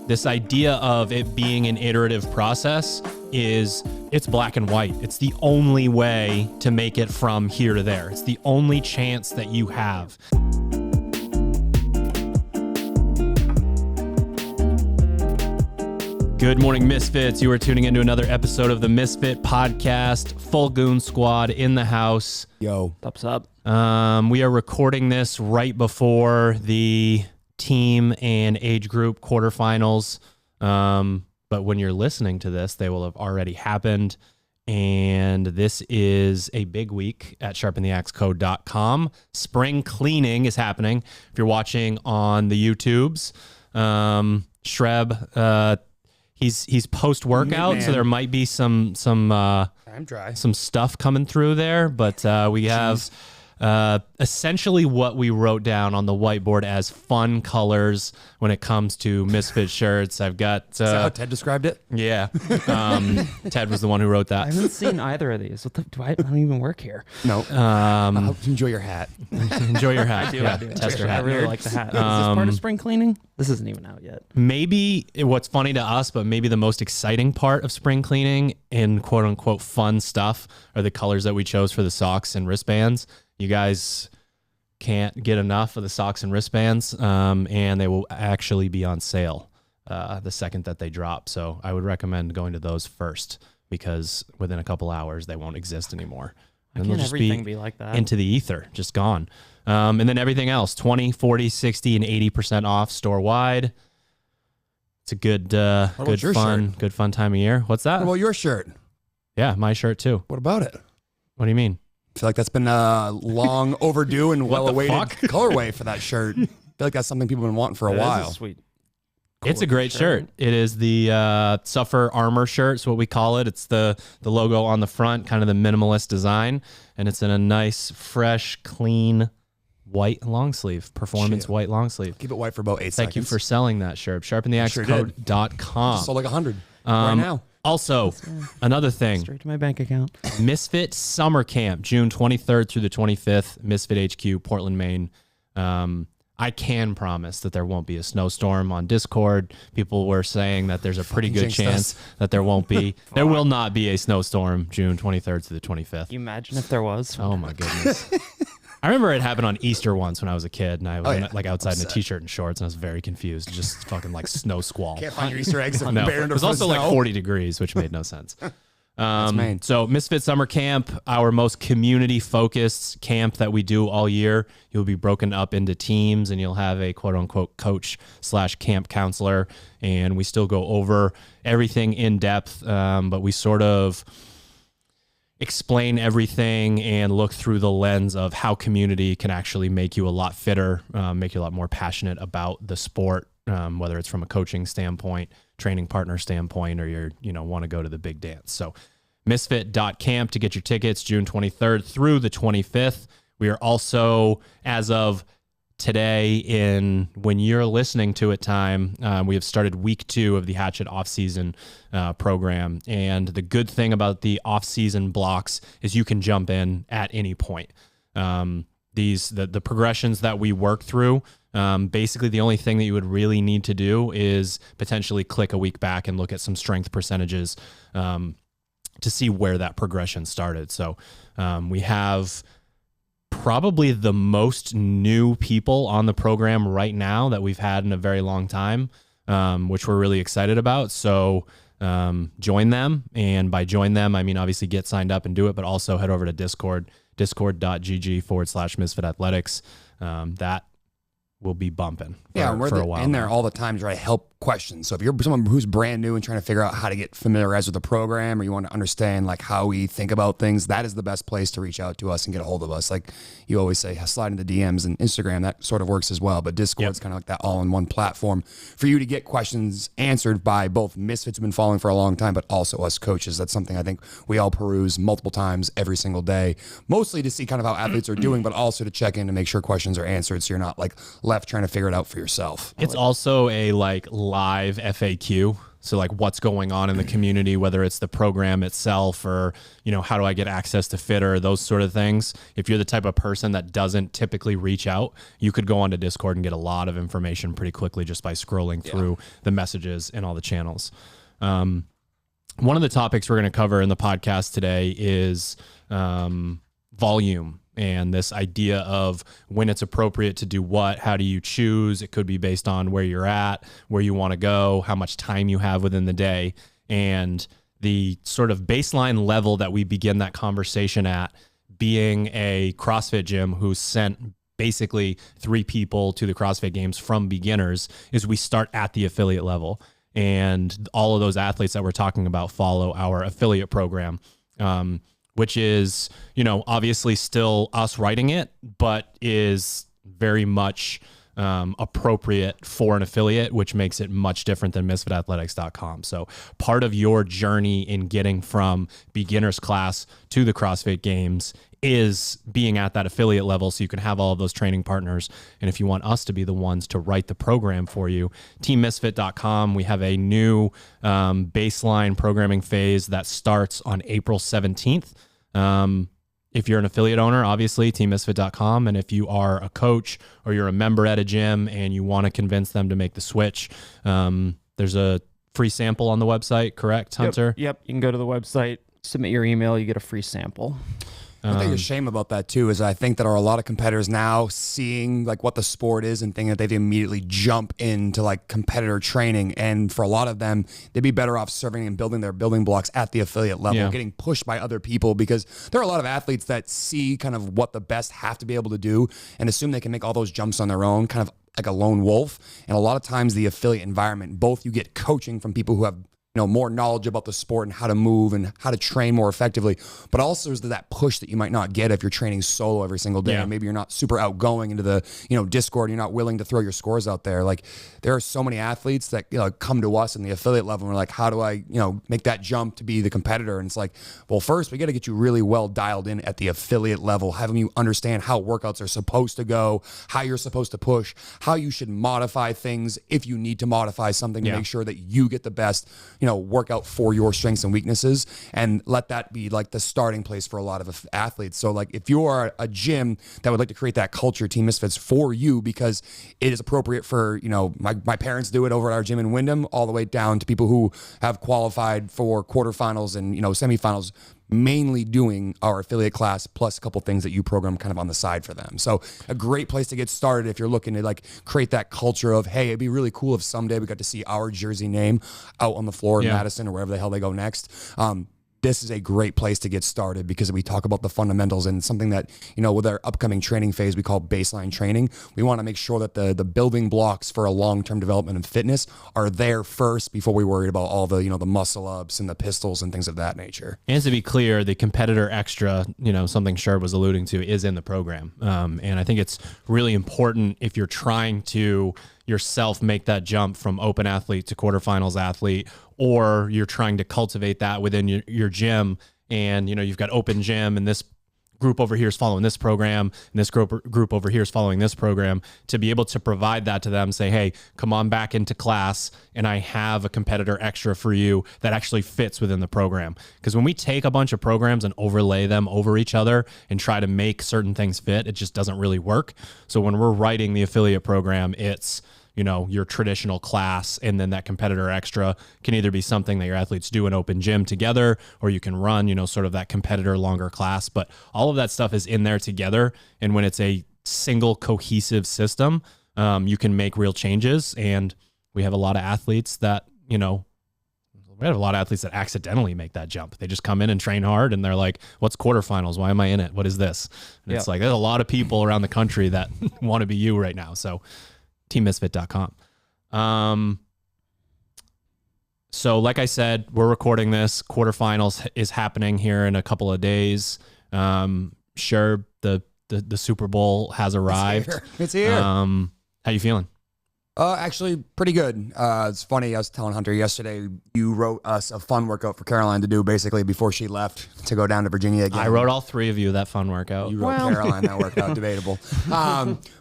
This idea of it being an iterative process it's black and white. It's the only way to make it from here to there. It's the only chance that you have. Good morning, Misfits. You are tuning into another episode of the Misfit Podcast. Full Goon Squad in the house. Yo. What's up? We are recording this right before the team and age group quarterfinals. But when you're listening to this, they will have already happened. And this is a big week at sharpentheaxecode.com. Spring cleaning is happening. If you're watching on the YouTubes, Shreb, he's post workout, so there might be some I'm dry. some stuff coming through there, but we have essentially what we wrote down on the whiteboard as fun colors when it comes to Misfit shirts. I've got Is that how Ted described it? yeah. Ted was the one who wrote I that. haven't seen either of these. I don't even work here. No. I hope you enjoy your hat. Enjoy your hat. I do. Test your I hat. really like the hat. Is this part of spring cleaning? This isn't even out yet. Maybe what's funny to us, but maybe the most exciting part of spring cleaning and quote unquote fun stuff are the colors that we chose for the socks and wristbands. You guys can't get enough of the socks and wristbands, and they will actually be on sale the second that they drop. So I would recommend going to those first because within a couple hours they won't exist anymore. And Can't everything be like that? into the ether, just gone. And then everything else, 20, 40, 60, and 80% off store-wide. It's a good fun time of year. What's that? What about your shirt? Yeah, my shirt too. What about it? What do you mean? I feel like that's been long overdue and What the well-awaited fuck? colorway for that shirt. I feel like that's something people have been wanting for a That is while. sweet. It's a great shirt. It is the Suffer Armor shirt. It's what we call it. It's the logo on the front, kind of the minimalist design. And it's in a nice, fresh, clean, white long sleeve, performance Shit. white long sleeve. Keep it white for about 8 seconds. Thank you for selling that shirt. Sharpentheaxecode.com. Sold like 100 right now. Also, another thing, Straight to my bank account. Misfit Summer Camp, June 23rd through the 25th, Misfit HQ, Portland, Maine. I can promise that there won't be a snowstorm on Discord. People were saying that there's a pretty good jinxed chance that there won't be. There will not be a snowstorm June 23rd through the 25th. Can you imagine if there was? Oh my goodness. I remember it happened on Easter once when I was a kid, and I was like outside in a t-shirt and shorts, and I was very confused. Just fucking like snow squall. Can't find your Easter eggs. No, it was also like 40 degrees, which made no sense. Maine. So Misfit Summer Camp, our most community-focused camp that we do all year. You'll be broken up into teams, and you'll have a quote-unquote coach/camp counselor, and we still go over everything in depth, but we sort of explain everything and look through the lens of how community can actually make you a lot fitter, make you a lot more passionate about the sport, whether it's from a coaching standpoint, training partner standpoint, or want to go to the big dance. So misfit.camp to get your tickets June 23rd through the 25th. We are also, as of today, when you're listening to it time, we have started week 2 of the Hatchet off-season program. And the good thing about the off-season blocks is you can jump in at any point. The progressions that we work through, basically the only thing that you would really need to do is potentially click a week back and look at some strength percentages to see where that progression started. So we have probably the most new people on the program right now that we've had in a very long time, which we're really excited about. So join them. And by join them, I mean, obviously get signed up and do it, but also head over to Discord, discord.gg/Misfit Athletics. That will be bumping for a while. In there all the time to try to help questions. So if you're someone who's brand new and trying to figure out how to get familiarized with the program, or you want to understand like how we think about things, that is the best place to reach out to us and get a hold of us. Like you always say, slide into DMs, and Instagram, that sort of works as well. But Discord's kind of like that all-in-one platform for you to get questions answered by both Misfits who've been following for a long time, but also us coaches. That's something I think we all peruse multiple times every single day, mostly to see kind of how athletes are doing, but also to check in to make sure questions are answered so you're not like left trying to figure it out for yourself. It's also a live FAQ. So like what's going on in the community, whether it's the program itself or, how do I get access to Fitter, those sort of things. If you're the type of person that doesn't typically reach out, you could go onto Discord and get a lot of information pretty quickly just by scrolling through the messages and all the channels. One of the topics we're going to cover in the podcast today is volume. And this idea of when it's appropriate to do what, how do you choose? It could be based on where you're at, where you want to go, how much time you have within the day. And the sort of baseline level that we begin that conversation at, being a CrossFit gym who sent basically 3 people to the CrossFit Games from beginners, is we start at the affiliate level. And all of those athletes that we're talking about follow our affiliate program. Which is, obviously still us writing it, but is very much appropriate for an affiliate, which makes it much different than misfitathletics.com. So part of your journey in getting from beginner's class to the CrossFit Games is being at that affiliate level so you can have all of those training partners. And if you want us to be the ones to write the program for you, teammisfit.com, we have a new baseline programming phase that starts on April 17th. If you're an affiliate owner, obviously teammisfit.com. And if you are a coach or you're a member at a gym and you want to convince them to make the switch, there's a free sample on the website, correct, Hunter? Yep. You can go to the website, submit your email, you get a free sample. I think the shame about that too is I think that are a lot of competitors now seeing like what the sport is and thinking that they immediately jump into like competitor training. And for a lot of them, they'd be better off serving and building their building blocks at the affiliate level, getting pushed by other people, because there are a lot of athletes that see kind of what the best have to be able to do and assume they can make all those jumps on their own, kind of like a lone wolf. And a lot of times the affiliate environment, both you get coaching from people who have more knowledge about the sport and how to move and how to train more effectively. But also there's that push that you might not get if you're training solo every single day. And maybe you're not super outgoing into the, Discord. You're not willing to throw your scores out there. Like there are so many athletes that, come to us in the affiliate level and we're like, how do I, make that jump to be the competitor? And it's like, well, first we got to get you really well dialed in at the affiliate level, having you understand how workouts are supposed to go, how you're supposed to push, how you should modify things if you need to modify something to make sure that you get the best, workout for your strengths and weaknesses, and let that be like the starting place for a lot of athletes. So like if you are a gym that would like to create that culture, Team Misfits for you, because it is appropriate for, my parents do it over at our gym in Wyndham, all the way down to people who have qualified for quarterfinals and, semifinals, mainly doing our affiliate class plus a couple things that you program kind of on the side for them. So a great place to get started if you're looking to like create that culture of, hey, it'd be really cool if someday we got to see our jersey name out on the floor in Madison or wherever the hell they go next. This is a great place to get started because we talk about the fundamentals and something that, with our upcoming training phase, we call baseline training. We want to make sure that the building blocks for a long-term development and fitness are there first before we worry about all the, the muscle ups and the pistols and things of that nature. And to be clear, the competitor extra, something Sherb was alluding to, is in the program. And I think it's really important if you're trying to yourself make that jump from open athlete to quarterfinals athlete, or you're trying to cultivate that within your gym, and you've got open gym and this group over here is following this program and this group over here is following this program, to be able to provide that to them, say, hey, come on back into class and I have a competitor extra for you that actually fits within the program. Because when we take a bunch of programs and overlay them over each other and try to make certain things fit, it just doesn't really work. So when we're writing the affiliate program, it's your traditional class, and then that competitor extra can either be something that your athletes do in open gym together, or you can run, sort of that competitor longer class. But all of that stuff is in there together. And when it's a single cohesive system, you can make real changes. And we have a lot of athletes that, we have a lot of athletes that accidentally make that jump. They just come in and train hard and they're like, what's quarterfinals? Why am I in it? What is this? And it's like, there's a lot of people around the country that want to be you right now. So teammisfit.com. So like I said, we're recording this. Quarterfinals is happening here in a couple of days. Sure, the Super Bowl has arrived. It's here. How you feeling? Actually, pretty good. It's funny. I was telling Hunter yesterday, you wrote us a fun workout for Caroline to do basically before she left to go down to Virginia again. I wrote all three of you that fun workout. You wrote Caroline that workout, debatable.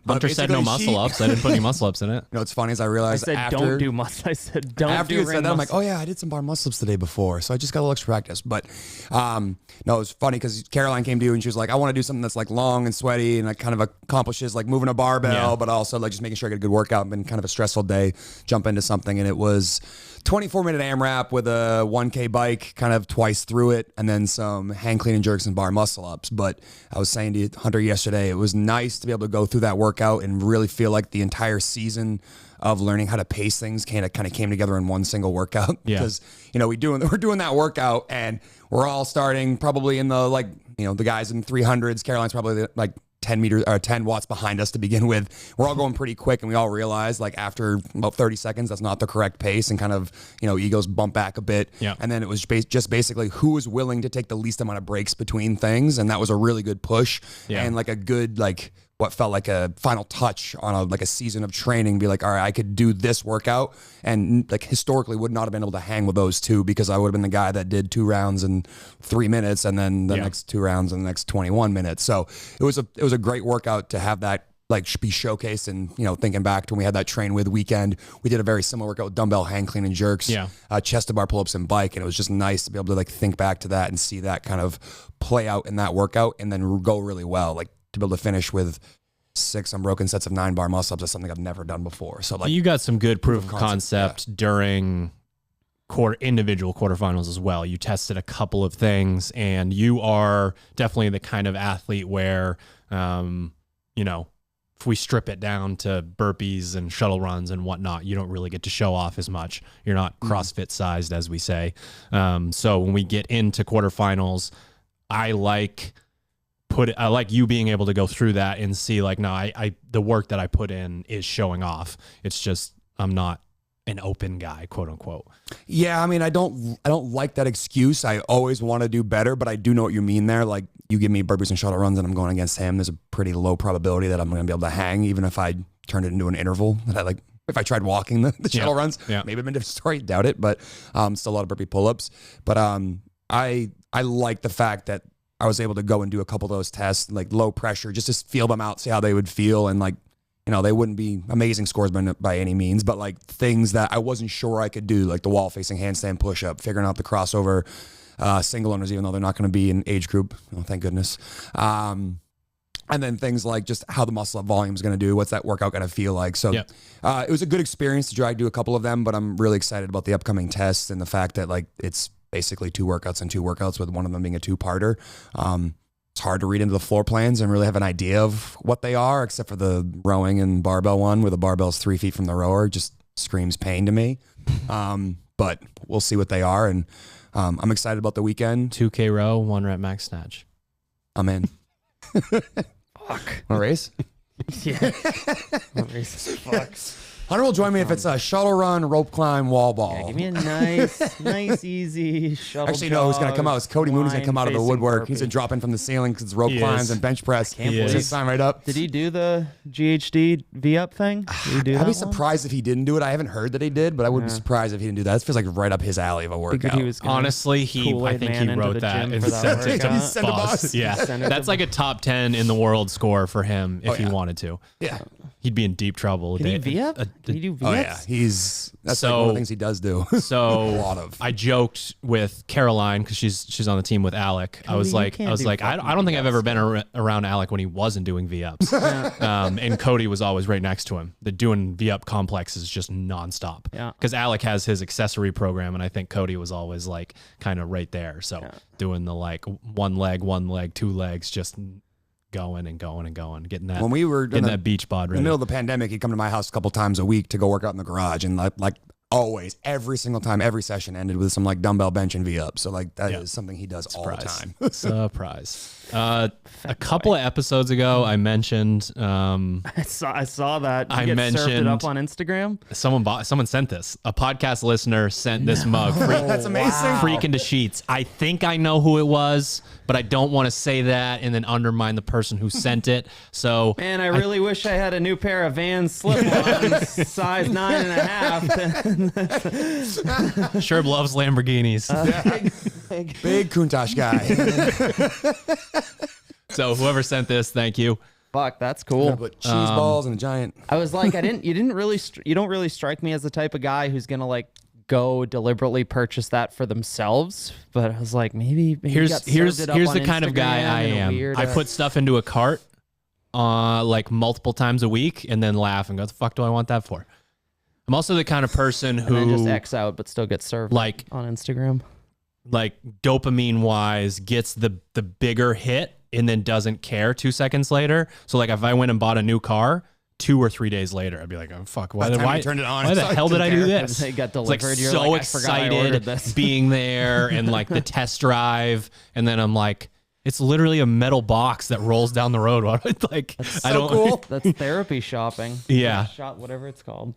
Hunter said no muscle ups. I didn't put any muscle ups in it. You know what's funny is I realized I said after, don't do muscle. I said don't after do you said that, I'm like, muscle. oh yeah, I did some bar muscle ups today before, so I just got a little extra practice. But no, it was funny because Caroline came to you and she was like, I want to do something that's like long and sweaty and like kind of accomplishes like moving a barbell, but also like just making sure I get a good workout. Been kind of a stressful day. Jump into something, and it was 24-minute AMRAP with a 1K bike, kind of twice through it, and then some hand clean and jerks and bar muscle ups. But I was saying to Hunter yesterday, it was nice to be able to go through that workout and really feel like the entire season of learning how to pace things kind of came together in one single workout. Yeah. Because, you know, we're doing that workout, and we're all starting probably in the, like, you know, the guys in 300s. Caroline's probably like 10 meters or 10 watts behind us to begin with. We're all going pretty quick, and we all realize like after about 30 seconds that's not the correct pace, and kind of, you know, egos bump back a bit. Yeah. And then it was just basically who was willing to take the least amount of breaks between things, and that was a really good push. Yeah. And like a good, like, what felt like a final touch on a season of training. Be like, all right, I could do this workout, and like historically would not have been able to hang with those two, because I would have been the guy that did 2 rounds in 3 minutes, and then the next 2 rounds in the next 21 minutes. So it was a great workout to have that like be showcased. And, you know, thinking back to when we had that train with weekend, we did a very similar workout with dumbbell hang clean and jerks, chest to bar pull-ups and bike. And it was just nice to be able to like think back to that and see that kind of play out in that workout, and then go really well. Like, to be able to finish with 6 unbroken sets of 9 bar muscle ups is something I've never done before. So like, you got some good proof of concept during individual quarterfinals as well. You tested a couple of things, and you are definitely the kind of athlete where, you know, if we strip it down to burpees and shuttle runs and whatnot, you don't really get to show off as much. You're not CrossFit sized, as we say. So when we get into quarterfinals, I like you being able to go through that and see like, no, I the work that I put in is showing off. It's just I'm not an open guy, quote unquote. Yeah, I mean, I don't like that excuse. I always want to do better, but I do know what you mean there. Like, you give me burpees and shuttle runs and I'm going against him, there's a pretty low probability that I'm going to be able to hang, even if I turned it into an interval. That I like, if I tried walking the shuttle runs, maybe I'm in a different story. Doubt it, but still a lot of burpee pull-ups. But I like the fact that I was able to go and do a couple of those tests, like low pressure, just to feel them out, see how they would feel. And like, you know, they wouldn't be amazing scores by any means, but like things that I wasn't sure I could do, like the wall facing handstand push-up, figuring out the crossover single owners, even though they're not going to be an age group. Oh, thank goodness. And then things like just how the muscle up volume is going to do. What's that workout going to feel like? So it was a good experience to try to do a couple of them, but I'm really excited about the upcoming tests and the fact that like it's basically 2 workouts and 2 workouts, with one of them being a 2-parter. It's hard to read into the floor plans and really have an idea of what they are, except for the rowing and barbell one, where the barbell's 3 feet from the rower. Just screams pain to me. But we'll see what they are. And I'm excited about the weekend. 2K row, 1 rep max snatch. I'm in. Fuck. Want to race? Yeah. Fuck. Hunter will join me if it's a shuttle run, rope climb, wall ball. Yeah, give me a nice, easy shuttle. Actually, no, who's going to come out? It's Cody Mooney's going to come out of the woodwork. He's going to drop in from the ceiling because it's rope climbs and bench press. He's going to sign right up. Did he do the GHD V-up thing? Did he do I'd be surprised if he didn't do it. I haven't heard that he did, but I wouldn't be surprised if he didn't do that. It feels like right up his alley of a workout. Honestly, I think he wrote that and sent it to boss. Yeah, that's like a top 10 in the world score for him if he wanted to. Yeah. He'd be in deep trouble. Can he V-up? Can he do V-ups? Oh, yeah. That's like one of the things he does do. So a lot of. I joked with Caroline, because she's on the team with Alec. I was like, I don't think I've ever been around Alec when he wasn't doing V-ups. And Cody was always right next to him. The doing V-up complex is just nonstop. Yeah. Because Alec has his accessory program, and I think Cody was always like kind of right there. So doing the like 1 leg, 2 legs, just going and going and going, getting that. When we were getting that beach bod ready. In the middle of the pandemic, he'd come to my house a couple times a week to go work out in the garage, and like Always, every single time, every session ended with some like dumbbell bench and V-up. So like that is something he does all the time. Surprise. A couple of episodes ago, I mentioned. I saw that. Did you get surfed it up on Instagram? Someone sent this. A podcast listener sent this mug. That's amazing. Freak into sheets. I think I know who it was, but I don't want to say that and then undermine the person who sent it. So, man, I really wish I had a new pair of Vans slip-ons, size 9.5. Sherb loves Lamborghinis. Big Countach guy. So whoever sent this, thank you. Fuck, that's cool. Put cheese balls and a giant. I was like, you don't really strike me as the type of guy who's gonna like go deliberately purchase that for themselves. But I was like, maybe here's the kind of guy I am. I put stuff into a cart, like multiple times a week, and then laugh and go, "The fuck do I want that for?" I'm also the kind of person who and then just X out, but still gets served like on Instagram. Like dopamine wise, gets the bigger hit and then doesn't care 2 seconds later. So like if I went and bought a new car, 2 or 3 days later, I'd be like, oh fuck, why turned it on? Why the hell did I do this? It got delivered. It's like You're so like, excited being there and like the test drive, and then I'm like, it's literally a metal box that rolls down the road. Like that's I don't. Cool. That's therapy shopping. Yeah, shot whatever it's called.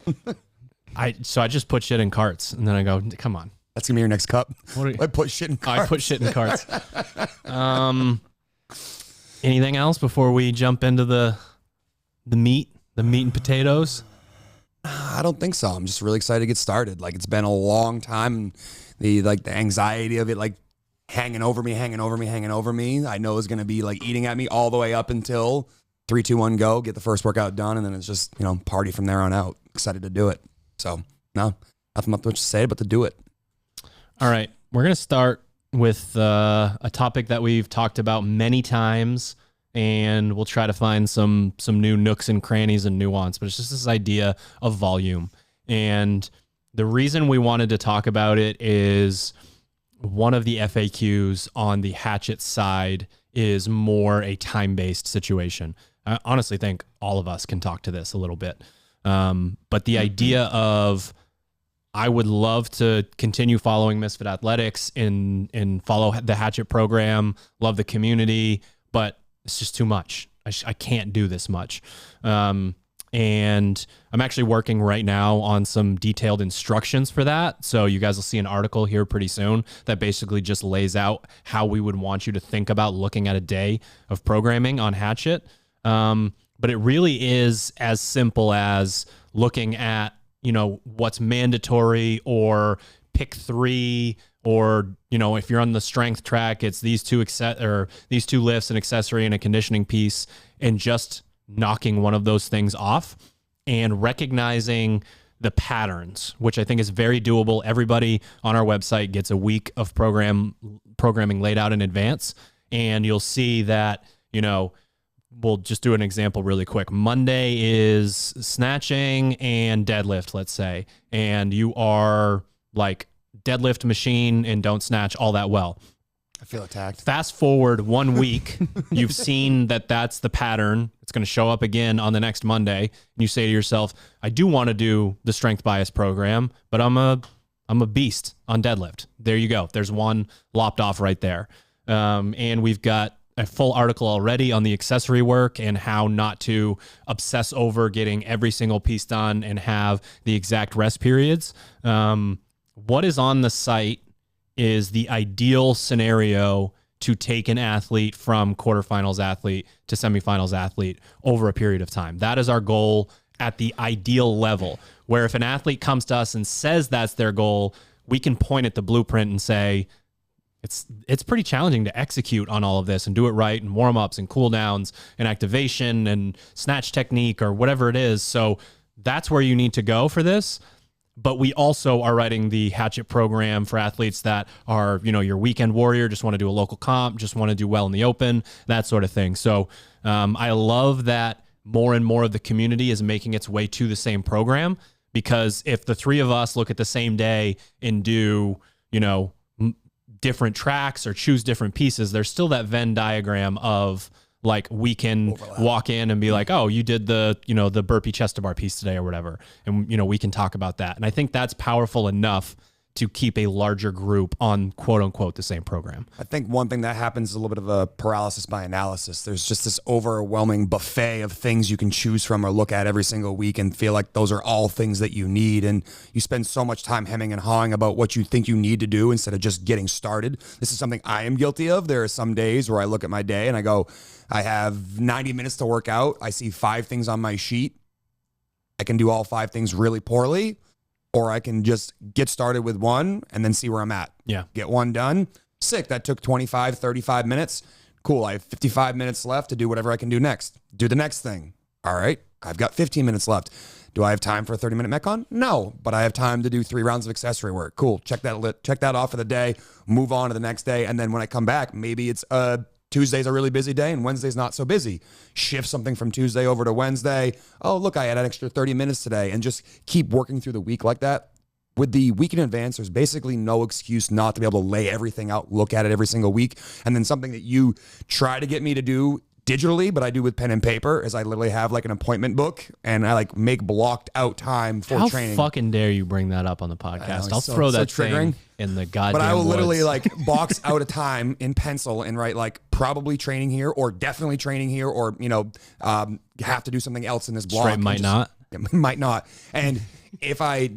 I just put shit in carts, and then I go, come on. That's gonna be your next cup. I put shit in carts. I put shit in carts. Anything else before we jump into the meat and potatoes? I don't think so. I'm just really excited to get started. Like it's been a long time. The anxiety of it, like hanging over me. I know is gonna be like eating at me all the way up until 3, 2, 1, go. Get the first workout done, and then it's just party from there on out. Excited to do it. So no, nothing much to say but to do it. All right, we're going to start with a topic that we've talked about many times, and we'll try to find some new nooks and crannies and nuance, but it's just this idea of volume. And the reason we wanted to talk about it is one of the FAQs on the Hatchet side is more a time-based situation. I honestly think all of us can talk to this a little bit. But the idea of I would love to continue following Misfit Athletics and follow the Hatchet program, love the community, but it's just too much. I can't do this much. And I'm actually working right now on some detailed instructions for that. So you guys will see an article here pretty soon that basically just lays out how we would want you to think about looking at a day of programming on Hatchet. But it really is as simple as looking at what's mandatory, or pick 3, or if you're on the strength track, it's these two lifts, an accessory and a conditioning piece, and just knocking one of those things off and recognizing the patterns, which I think is very doable. Everybody on our website gets a week of programming laid out in advance, and you'll see that we'll just do an example really quick. Monday is snatching and deadlift, let's say, and you are like deadlift machine and don't snatch all that well. I feel attacked. Fast forward 1 week, you've seen that that's the pattern. It's going to show up again on the next Monday. And you say to yourself, I do want to do the strength bias program, but I'm a beast on deadlift. There you go. There's one lopped off right there. And we've got a full article already on the accessory work and how not to obsess over getting every single piece done and have the exact rest periods. What is on the site is the ideal scenario to take an athlete from quarterfinals athlete to semifinals athlete over a period of time. That is our goal at the ideal level, where if an athlete comes to us and says that's their goal, we can point at the blueprint and say, it's pretty challenging to execute on all of this and do it right, and warm-ups and cool downs and activation and snatch technique or whatever it is. So that's where you need to go for this. But we also are writing the Hatchet program for athletes that are, your weekend warrior, just want to do a local comp, just want to do well in the open, that sort of thing. So I love that more and more of the community is making its way to the same program, because if the 3 of us look at the same day and do, different tracks or choose different pieces, there's still that Venn diagram of like we can walk in and be like, oh, you did the burpee chest to bar piece today or whatever. And, we can talk about that. And I think that's powerful enough to keep a larger group on quote unquote the same program. I think one thing that happens is a little bit of a paralysis by analysis. There's just this overwhelming buffet of things you can choose from or look at every single week and feel like those are all things that you need. And you spend so much time hemming and hawing about what you think you need to do instead of just getting started. This is something I am guilty of. There are some days where I look at my day and I go, I have 90 minutes to work out. I see 5 things on my sheet. I can do all 5 things really poorly, or I can just get started with one and then see where I'm at. Yeah. Get one done. Sick. That took 25, 35 minutes. Cool. I have 55 minutes left to do whatever I can do next. Do the next thing. All right. I've got 15 minutes left. Do I have time for a 30-minute Metcon? No, but I have time to do 3 rounds of accessory work. Cool. Check that off for the day. Move on to the next day. And then when I come back, maybe it's Tuesday's a really busy day and Wednesday's not so busy. Shift something from Tuesday over to Wednesday. Oh, look, I had an extra 30 minutes today, and just keep working through the week like that. With the week in advance, there's basically no excuse not to be able to lay everything out, look at it every single week. And then something that you try to get me to do digitally, but I do with pen and paper, is I literally have like an appointment book and I like make blocked out time for training. How fucking dare you bring that up on the podcast? I'll throw that thing in the goddamn But I will literally woods. like box out a time in pencil and write like probably training here or definitely training here or, have to do something else in this block. Straight might not. It might not. And if I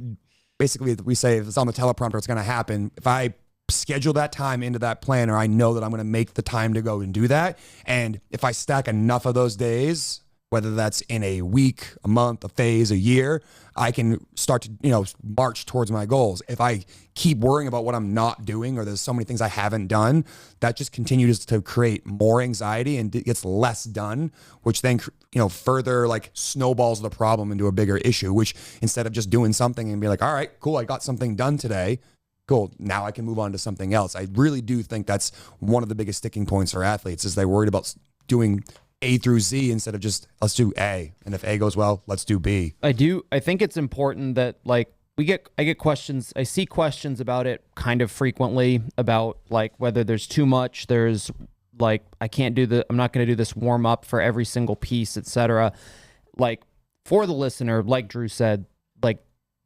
basically, we say if it's on the teleprompter, it's going to happen. If I schedule that time into that planner, I know that I'm going to make the time to go and do that. And if I stack enough of those days, whether that's in a week, a month, a phase, a year, I can start to, march towards my goals. If I keep worrying about what I'm not doing, or there's so many things I haven't done, that just continues to create more anxiety and it gets less done, which then, further like snowballs the problem into a bigger issue, which instead of just doing something and be like, all right, cool, I got something done today. Cool. Now I can move on to something else. I really do think that's one of the biggest sticking points for athletes is they're worried about doing A through Z instead of just let's do A. And if A goes well, let's do B. I think it's important that like I get questions. I see questions about it kind of frequently about like whether there's too much, there's like, I'm not going to do this warm up for every single piece, etc. Like for the listener, like Drew said, like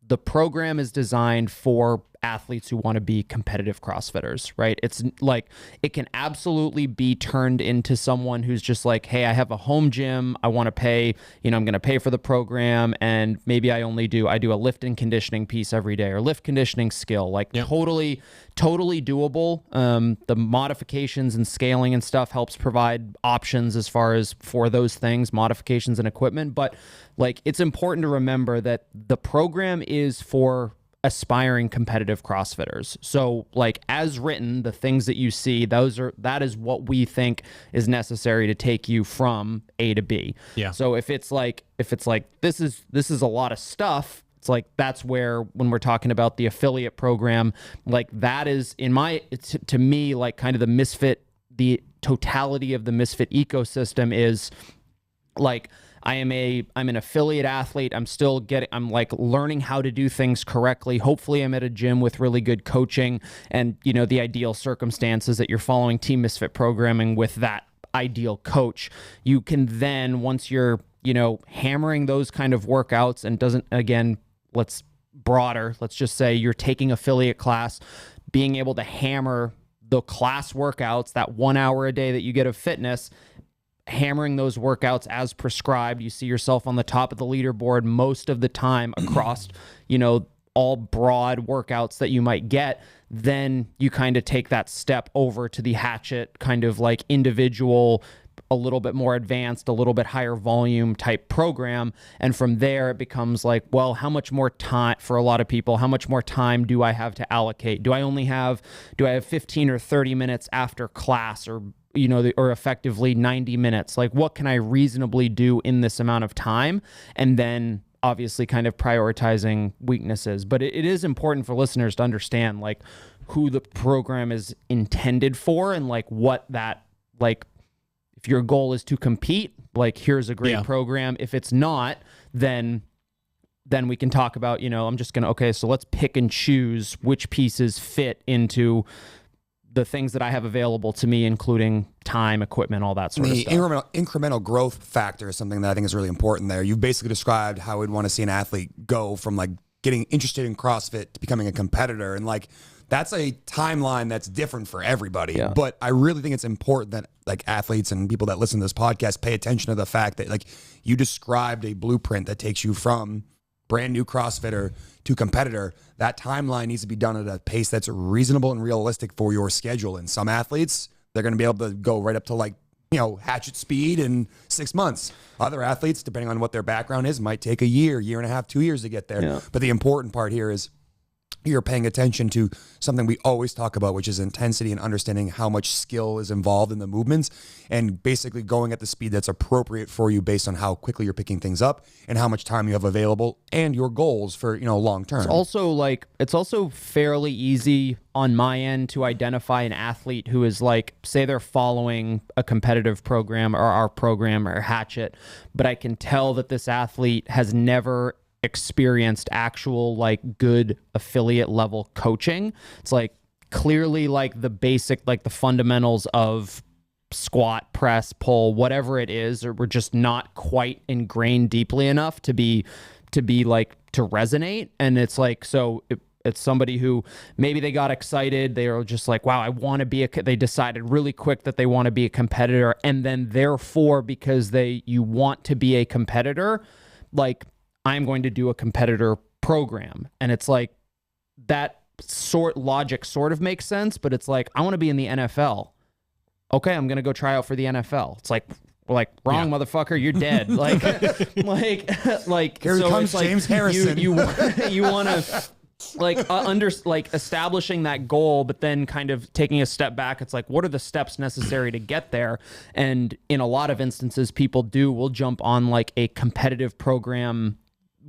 the program is designed for athletes who want to be competitive CrossFitters, right? It's like, it can absolutely be turned into someone who's just like, hey, I have a home gym. I want to pay, I'm going to pay for the program. And maybe I do a lift and conditioning piece every day or lift conditioning skill, like totally doable. The modifications and scaling and stuff helps provide options as far as for those things, modifications and equipment. But like, it's important to remember that the program is for aspiring competitive CrossFitters. So like as written, the things that you see, that is what we think is necessary to take you from A to B. Yeah. So if it's like this is a lot of stuff, it's like that's where when we're talking about the affiliate program, like that is to me like kind of the totality of the Misfit ecosystem is like I'm an affiliate athlete. I'm like learning how to do things correctly. Hopefully I'm at a gym with really good coaching and, the ideal circumstances that you're following Team Misfit programming with that ideal coach. You can then, once you're, hammering those kind of workouts and let's just say you're taking affiliate class, being able to hammer the class workouts, that 1 hour a day that you get of fitness, hammering those workouts as prescribed. You see yourself on the top of the leaderboard most of the time across, all broad workouts that you might get. Then you kind of take that step over to the hatchet kind of like individual, a little bit more advanced, a little bit higher volume type program. And from there it becomes like, well, how much more time for a lot of people, how much more time do I have to allocate? Do I have 15 or 30 minutes after class or or effectively 90 minutes? Like what can I reasonably do in this amount of time? And then obviously kind of prioritizing weaknesses. But it is important for listeners to understand like who the program is intended for and like what that, like if your goal is to compete, like here's a great program. If it's not, then we can talk about, I'm just going to, so let's pick and choose which pieces fit into the things that I have available to me, including time, equipment, all that sort of stuff. Incremental growth factor is something that I think is really important there. You've basically described how we'd want to see an athlete go from like getting interested in CrossFit to becoming a competitor. And like, that's a timeline that's different for everybody. Yeah. But I really think it's important that like athletes and people that listen to this podcast pay attention to the fact that like you described a blueprint that takes you from brand new CrossFitter to competitor. That timeline needs to be done at a pace that's reasonable and realistic for your schedule. And some athletes, they're going to be able to go right up to like, you know, hatchet speed in 6 months. Other athletes, depending on what their background is, might take a year and a half, 2 years to get there. Yeah. But the important part here is you're paying attention to something we always talk about, which is intensity and understanding how much skill is involved in the movements and basically going at the speed that's appropriate for you based on how quickly you're picking things up and how much time you have available and your goals for, you know, long term. It's also fairly easy on my end to identify an athlete who is like, say they're following a competitive program or our program or Hatchet, but I can tell that this athlete has never experienced actual like good affiliate level coaching. It's like clearly like the basic, like the fundamentals of squat, press, pull, whatever it is, or we're just not quite ingrained deeply enough to be like to resonate. And it's like, so it's somebody who maybe they got excited. They were just like, wow, I want to be they decided really quick that they want to be a competitor. And then therefore, because you want to be a competitor, like, I'm going to do a competitor program. And it's like that logic sort of makes sense, but it's like, I want to be in the NFL. Okay, I'm going to go try out for the NFL. It's like, wrong, motherfucker, you're dead. Like, here so comes James Harrison. You want to establishing that goal, but then kind of taking a step back. It's like, what are the steps necessary to get there? And in a lot of instances, people will jump on like a competitive program,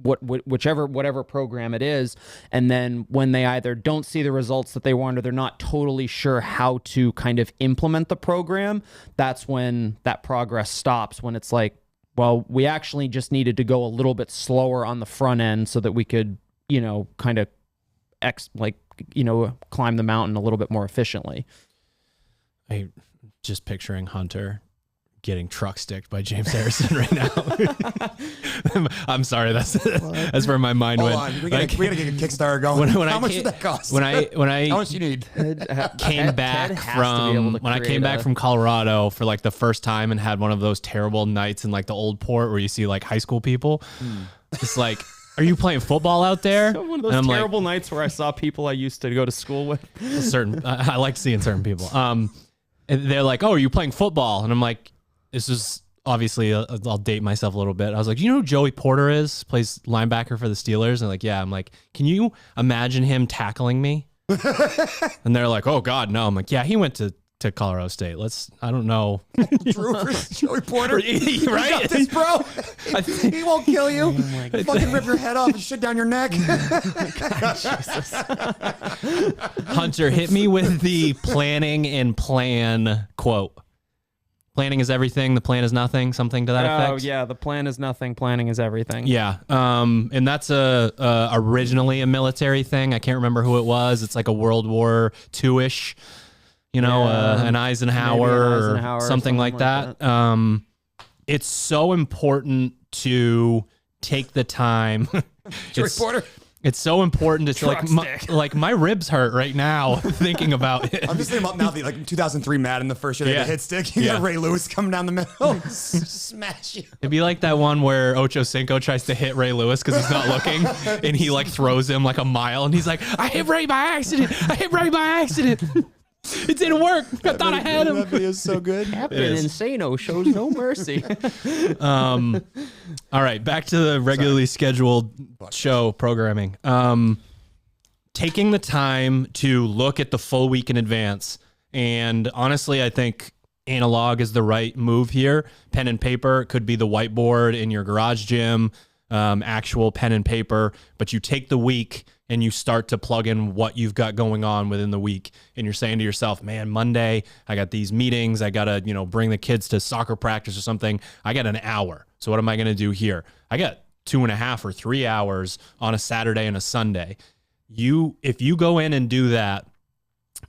whatever program it is, and then when they either don't see the results that they want or they're not totally sure how to kind of implement the program, that's when that progress stops. When it's like, well, we actually just needed to go a little bit slower on the front end so that we could, you know, kind of climb the mountain a little bit more efficiently. I just picturing Hunter getting truck sticked by James Harrison right now. I'm sorry, that's where my mind went. Hold on, we gotta get a Kickstarter going. How much did that cost? How much you need? Came back from Colorado for like the first time and had one of those terrible nights in like the old port where you see like high school people. It's like, are you playing football out there? One of those terrible nights where I saw people I used to go to school with. I like seeing certain people. And they're like, "Oh, are you playing football?" And I'm like, this is obviously, I'll date myself a little bit. I was like, you know who Joey Porter is? Plays linebacker for the Steelers. And like, yeah. I'm like, can you imagine him tackling me? And they're like, oh God, no. I'm like, yeah, he went to Colorado State. I don't know. Joey Porter. Right? You got this, bro. He won't kill you. Fucking rip your head off and shit down your neck. Hunter, hit me with the planning and plan quote. Planning is everything. The plan is nothing. Something to that effect. Oh yeah, the plan is nothing. Planning is everything. Yeah, and that's originally a military thing. I can't remember who it was. It's like a World War II-ish, an Eisenhower or something like that. It's so important to take the time. Reporter. It's so important. It's like my ribs hurt right now thinking about it. I'm just thinking about now the 2003 Madden, the first year they hit stick. You got Ray Lewis coming down the middle, smash you. It'd be like that one where Ocho Cinco tries to hit Ray Lewis because he's not looking, and he like throws him like a mile, and he's like, "I hit Ray by accident. I hit Ray by accident." It didn't work. I thought I had him. That video is so good. Captain Insano shows no mercy. All right, back to the regularly scheduled show programming. Taking the time to look at the full week in advance. And honestly, I think analog is the right move here. Pen and paper could be the whiteboard in your garage gym, actual pen and paper, but you take the week and you start to plug in what you've got going on within the week. And you're saying to yourself, man, Monday, I got these meetings. I got to, bring the kids to soccer practice or something. I got an hour. So what am I going to do here? I got 2.5 or 3 hours on a Saturday and a Sunday. If you go in and do that,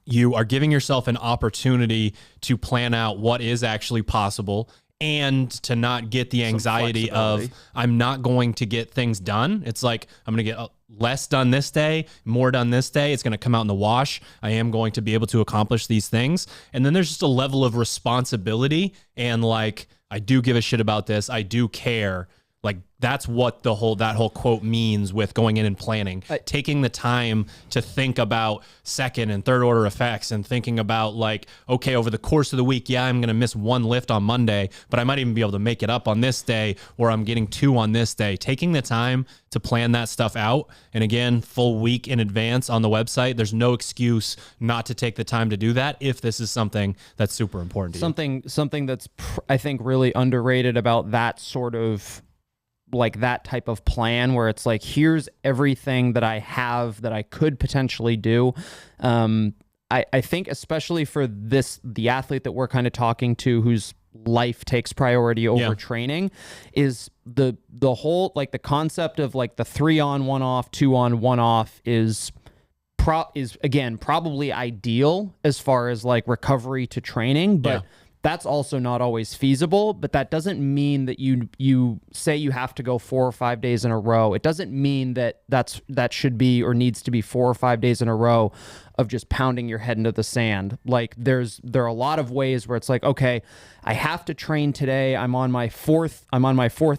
you are giving yourself an opportunity to plan out what is actually possible and to not get the anxiety of I'm not going to get things done. It's like I'm going to get less done this day, more done this day. It's going to come out in the wash. I am going to be able to accomplish these things. And then there's just a level of responsibility and like, I do give a shit about this. I do care. Like that's what that whole quote means with going in and planning, taking the time to think about second and third order effects and thinking about like, okay, over the course of the week, yeah, I'm going to miss one lift on Monday, but I might even be able to make it up on this day, or I'm getting 2 on this day. Taking the time to plan that stuff out. And again, full week in advance on the website. There's no excuse not to take the time to do that if this is something that's super important to you. Something that's I think really underrated about that sort of like that type of plan where it's like, here's everything that I have that I could potentially do. I think especially for the athlete that we're kind of talking to whose life takes priority over training is the whole, like the concept of like the 3 on 1 off, 2 on 1 off is again, probably ideal as far as like recovery to training, but that's also not always feasible. But that doesn't mean that you say you have to go 4 or 5 days in a row. It doesn't mean that that should be or needs to be 4 or 5 days in a row of just pounding your head into the sand. Like there are a lot of ways where it's like, okay, I have to train today. I'm on my fourth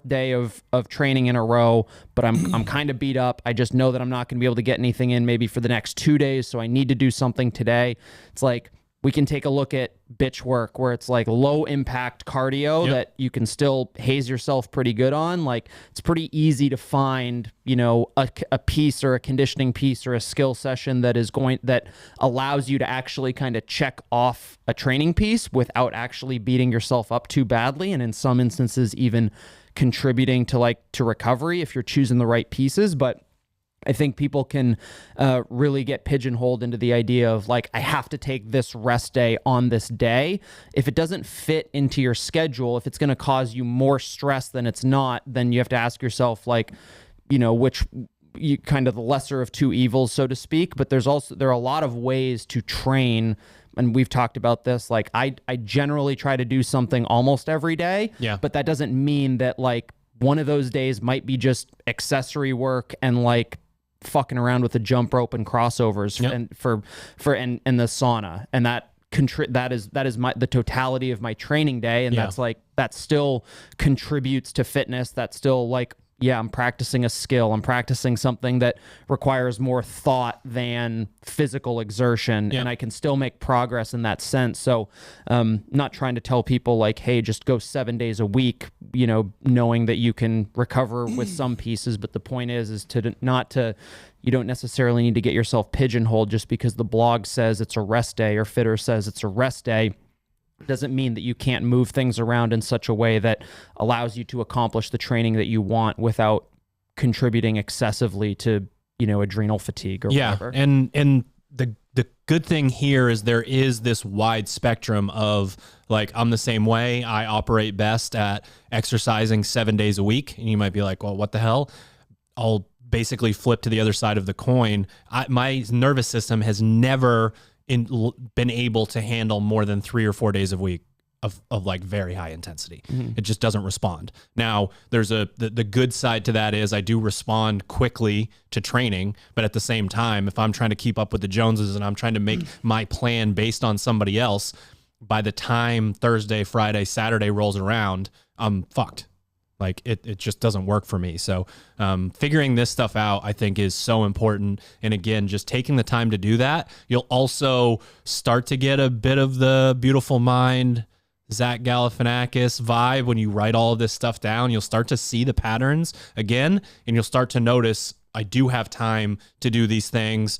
day of training in a row, but I'm kind of beat up. I just know that I'm not going to be able to get anything in maybe for the next 2 days. So I need to do something today. It's like, we can take a look at bitch work where it's like low impact cardio that you can still haze yourself pretty good on. Like it's pretty easy to find, a piece or a conditioning piece or a skill session that allows you to actually kind of check off a training piece without actually beating yourself up too badly. And in some instances, even contributing to recovery if you're choosing the right pieces. But I think people can really get pigeonholed into the idea of like, I have to take this rest day on this day. If it doesn't fit into your schedule, if it's going to cause you more stress than it's not, then you have to ask yourself like, which kind of the lesser of two evils, so to speak. But there are a lot of ways to train. And we've talked about this. Like I generally try to do something almost every day, but that doesn't mean that like one of those days might be just accessory work and like fucking around with the jump rope and crossovers and the sauna, and that is the totality of my training day, and that's like that still contributes to fitness. That's still like I'm practicing a skill. I'm practicing something that requires more thought than physical exertion, and I can still make progress in that sense. So not trying to tell people like, hey, just go 7 days a week, knowing that you can recover with some pieces. But the point is you don't necessarily need to get yourself pigeonholed just because the blog says it's a rest day or Fitter says it's a rest day. Doesn't mean that you can't move things around in such a way that allows you to accomplish the training that you want without contributing excessively to, adrenal fatigue or whatever. And the good thing here is there is this wide spectrum of like, I'm the same way. I operate best at exercising 7 days a week. And you might be like, well, what the hell? I'll basically flip to the other side of the coin. My nervous system has never been able to handle more than 3 or 4 days a week of like very high intensity. It just doesn't respond. Now there's the good side to that is I do respond quickly to training, but at the same time, if I'm trying to keep up with the Joneses and I'm trying to make my plan based on somebody else, by the time Thursday, Friday, Saturday rolls around, I'm fucked. Like it just doesn't work for me. So figuring this stuff out, I think, is so important. And again, just taking the time to do that, you'll also start to get a bit of the Beautiful Mind, Zach Galifianakis vibe when you write all of this stuff down. You'll start to see the patterns again, and you'll start to notice, I do have time to do these things.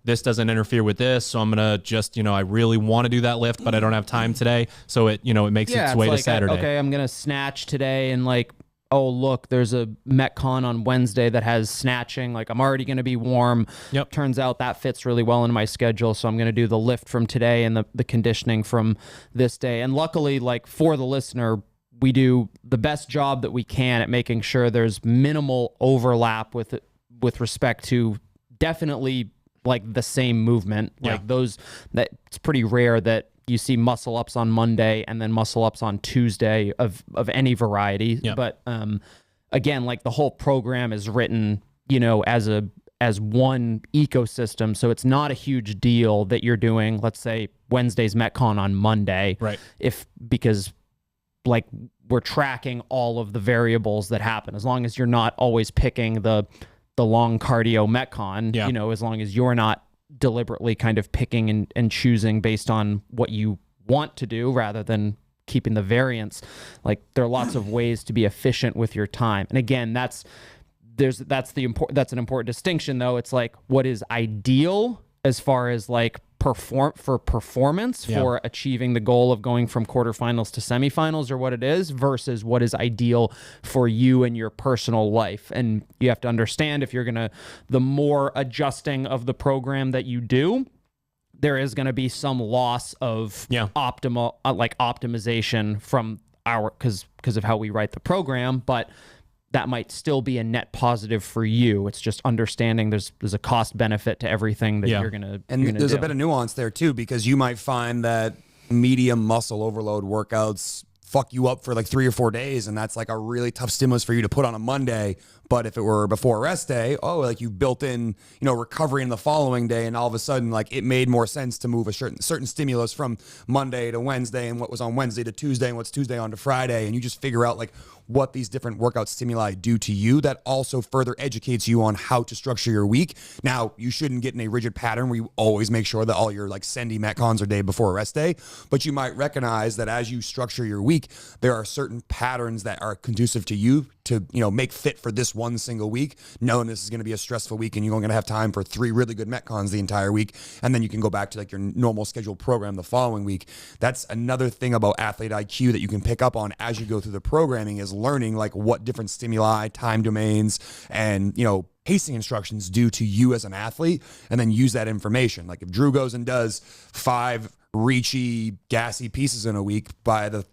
This doesn't interfere with this. So I'm going to just, I really want to do that lift, but I don't have time today. So it makes its way to Saturday. Okay, I'm going to snatch today and like, oh, look, there's a Metcon on Wednesday that has snatching. Like I'm already going to be warm. Yep. Turns out that fits really well into my schedule. So I'm going to do the lift from today and the conditioning from this day. And luckily, like for the listener, we do the best job that we can at making sure there's minimal overlap with respect to definitely like the same movement. Like those, that it's pretty rare that you see muscle ups on Monday and then muscle ups on Tuesday of any variety. But again, like the whole program is written, you know, as one ecosystem. So it's not a huge deal that you're doing, let's say, Wednesday's Metcon on Monday. Right. Because like we're tracking all of the variables that happen, as long as you're not always picking the long cardio Metcon, you know, as long as you're not deliberately kind of picking and choosing based on what you want to do rather than keeping the variance. Like there are lots of ways to be efficient with your time. And again, that's an important distinction though. It's like what is ideal as far as like performance for achieving the goal of going from quarterfinals to semifinals or what it is versus what is ideal for you and your personal life. And you have to understand, if you're going to, the more adjusting of the program that you do, there is going to be some loss of optimization from because of how we write the program, but that might still be a net positive for you. It's just understanding there's a cost benefit to everything that you're gonna there's a bit of nuance there too, because you might find that medium muscle overload workouts fuck you up for like 3 or 4 days, and that's like a really tough stimulus for you to put on a Monday. But if it were before rest day, like you've built in, you know, recovery in the following day, and all of a sudden, like it made more sense to move a certain stimulus from Monday to Wednesday, and what was on Wednesday to Tuesday, and what's Tuesday on to Friday, and you just figure out like what these different workout stimuli do to you. That also further educates you on how to structure your week. Now, you shouldn't get in a rigid pattern where you always make sure that all your like Sendy Metcons are day before a rest day, but you might recognize that as you structure your week, there are certain patterns that are conducive to you to, you know, make fit for this one single week, knowing this is going to be a stressful week and you're only going to have time for 3 really good Metcons the entire week. And then you can go back to like your normal scheduled program the following week. That's another thing about athlete IQ that you can pick up on as you go through the programming, is learning like what different stimuli, time domains, and, you know, pacing instructions do to you as an athlete, and then use that information. Like if Drew goes and does 5 reachy, gassy pieces in a week, by the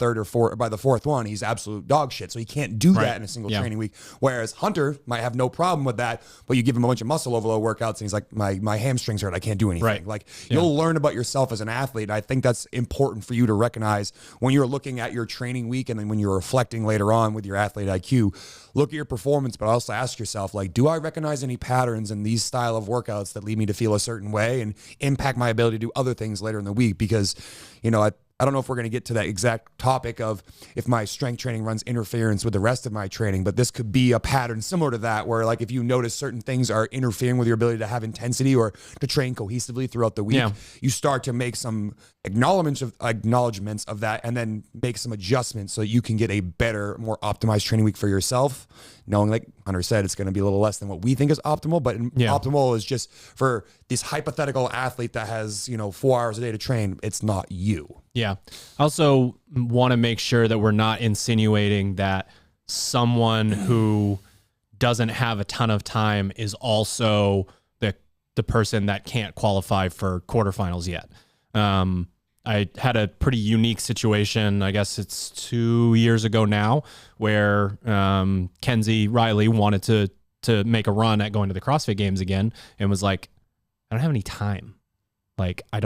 fourth one, he's absolute dog shit. So he can't do that in a single training week. Whereas Hunter might have no problem with that, but you give him a bunch of muscle overload workouts and he's like, my hamstrings hurt, I can't do anything. Right. Like you'll learn about yourself as an athlete. And I think that's important for you to recognize when you're looking at your training week, and then when you're reflecting later on with your athlete IQ, look at your performance, but also ask yourself, like, do I recognize any patterns in these style of workouts that lead me to feel a certain way and impact my ability to do other things later in the week? Because, you know, I don't know if we're going to get to that exact topic of if my strength training runs interference with the rest of my training, but this could be a pattern similar to that, where like if you notice certain things are interfering with your ability to have intensity or to train cohesively throughout the week, you start to make some acknowledgments of that, and then make some adjustments so you can get a better, more optimized training week for yourself, knowing, like Hunter said, it's going to be a little less than what we think is optimal, but optimal is just for this hypothetical athlete that has, you know, 4 hours a day to train. It's not you. Yeah. I also want to make sure that we're not insinuating that someone who doesn't have a ton of time is also the person that can't qualify for quarterfinals yet. I had a pretty unique situation, I guess it's 2 years ago now, where Kenzie Riley wanted to make a run at going to the CrossFit Games again, and was like, I don't have any time. Like, I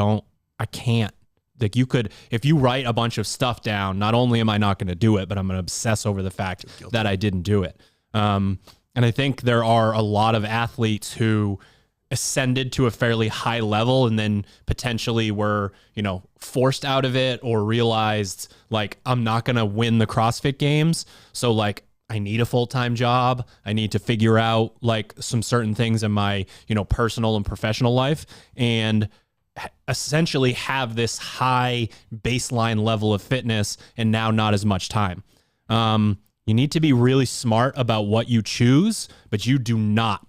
can't. Like, you could, if you write a bunch of stuff down, not only am I not going to do it, but I'm going to obsess over the fact that I didn't do it. And I think there are a lot of athletes who ascended to a fairly high level and then potentially were, you know, forced out of it, or realized like, I'm not going to win the CrossFit Games. So like, I need a full-time job. I need to figure out like some certain things in my, you know, personal and professional life, and essentially have this high baseline level of fitness and now not as much time. You need to be really smart about what you choose, but you do not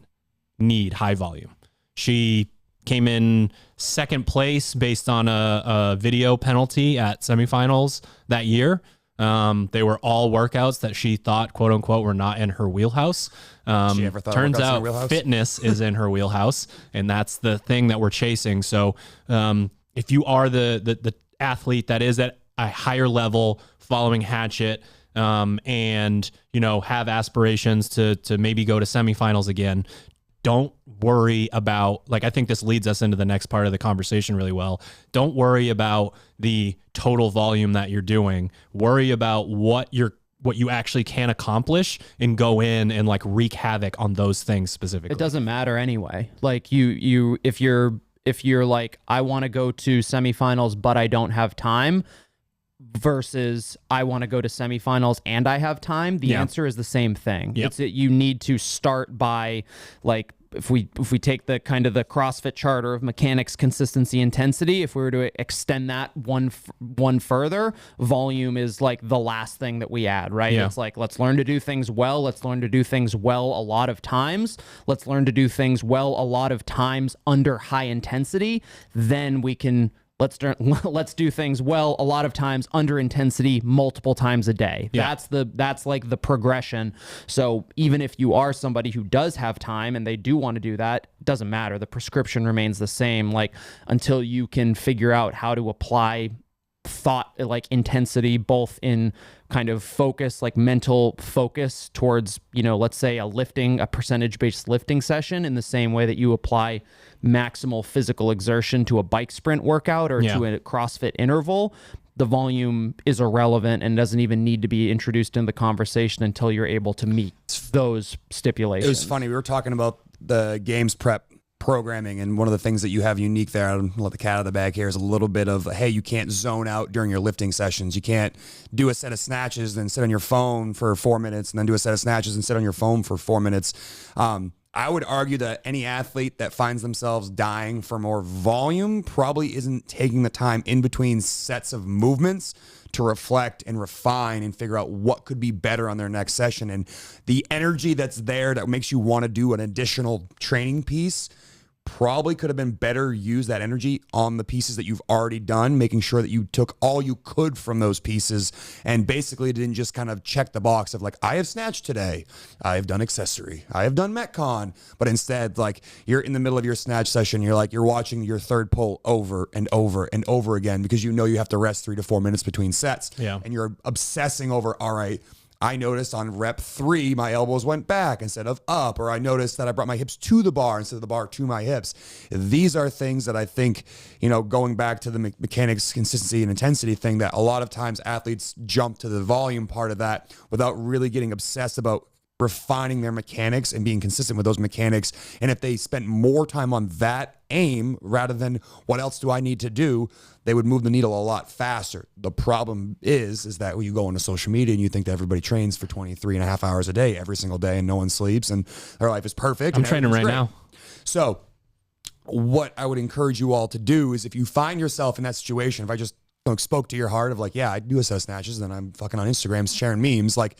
need high volume. She came in second place based on a video penalty at semifinals that year. They were all workouts that she thought, quote unquote, were not in her wheelhouse. She ever thought turns workouts in her out wheelhouse? fitness is in her wheelhouse, and that's the thing that we're chasing. So if you are the athlete that is at a higher level following Hatchet, and, you know, have aspirations to maybe go to semifinals again, don't worry about, like, I think this leads us into the next part of the conversation really well. Don't worry about the total volume that you're doing. Worry about what you actually can accomplish, and go in and like wreak havoc on those things specifically. It doesn't matter anyway. Like if you're like, I want to go to semifinals, but I don't have time, versus I want to go to semifinals and I have time, the answer is the same thing. Yep. It's that you need to start by, like, if we take the kind of the CrossFit charter of mechanics, consistency, intensity, if we were to extend that one further, volume is like the last thing that we add, right? Yeah. It's like, let's learn to do things well. Let's learn to do things well a lot of times. Let's learn to do things well a lot of times under high intensity. Then we can let's do things well a lot of times under intensity multiple times a day. Yeah. That's like the progression. So even if you are somebody who does have time and they do want to do that, it doesn't matter. The prescription remains the same, like, until you can figure out how to apply thought, like intensity, both in kind of focus, like mental focus towards, let's say a percentage-based lifting session, in the same way that you apply maximal physical exertion to a bike sprint workout or to a CrossFit interval. The volume is irrelevant and doesn't even need to be introduced in the conversation until you're able to meet those stipulations. It was funny. We were talking about the games prep programming, and one of the things that you have unique there, I'll let the cat out of the bag here, is a little bit of, hey, you can't zone out during your lifting sessions. You can't do a set of snatches, then sit on your phone for 4 minutes, and then do a set of snatches and sit on your phone for 4 minutes. I would argue that any athlete that finds themselves dying for more volume probably isn't taking the time in between sets of movements to reflect and refine and figure out what could be better on their next session. And the energy that's there that makes you want to do an additional training piece probably could have been better used, that energy, on the pieces that you've already done, making sure that you took all you could from those pieces and basically didn't just kind of check the box of like, I have snatched today, I have done accessory, I have done Metcon, but instead, like, you're in the middle of your snatch session, you're watching your third pull over and over and over again because you know you have to rest 3 to 4 minutes between sets. Yeah. And you're obsessing over, all right, I noticed on rep 3, my elbows went back instead of up, or I noticed that I brought my hips to the bar instead of the bar to my hips. These are things that I think, going back to the mechanics, consistency, and intensity thing, that a lot of times athletes jump to the volume part of that without really getting obsessed about refining their mechanics and being consistent with those mechanics. And if they spent more time on that aim rather than what else do I need to do, they would move the needle a lot faster. The problem is that when you go into social media and you think that everybody trains for 23 and a half hours a day every single day and no one sleeps and their life is perfect. I'm training right now. So what I would encourage you all to do is, if you find yourself in that situation, if I just spoke to your heart of like, yeah, I do a set of snatches, then I'm fucking on Instagram sharing memes, like,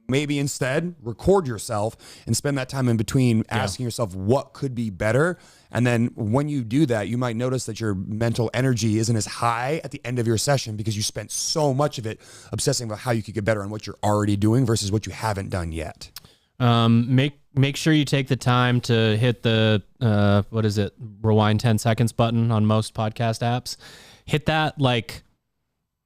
maybe instead record yourself and spend that time in between asking yourself what could be better. And then when you do that, you might notice that your mental energy isn't as high at the end of your session because you spent so much of it obsessing about how you could get better on what you're already doing versus what you haven't done yet. Make sure you take the time to hit the rewind 10 seconds button on most podcast apps. Hit that, like,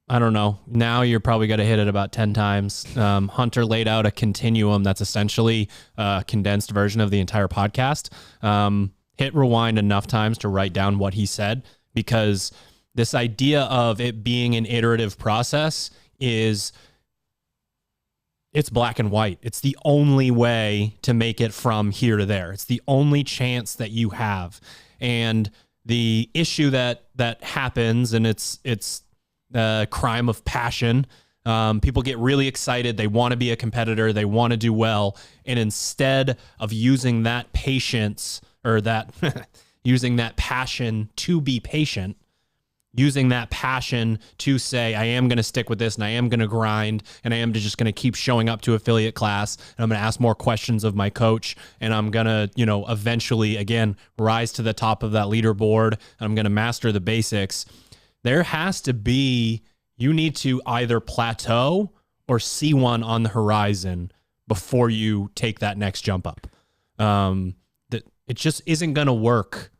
I don't know. Now you're probably going to hit it about 10 times. Hunter laid out a continuum that's essentially a condensed version of the entire podcast. Hit rewind enough times to write down what he said, because this idea of it being an iterative process it's black and white. It's the only way to make it from here to there. It's the only chance that you have. And the issue that happens, and it's a crime of passion. People get really excited. They want to be a competitor. They want to do well. And instead of using that patience, or that using that passion to be patient, using that passion to say, I am going to stick with this, and I am going to grind, and I am just going to keep showing up to affiliate class, and I'm going to ask more questions of my coach, and I'm going to, eventually, again, rise to the top of that leaderboard, and I'm going to master the basics. There has to be, you need to either plateau or see one on the horizon before you take that next jump up. It just isn't going to work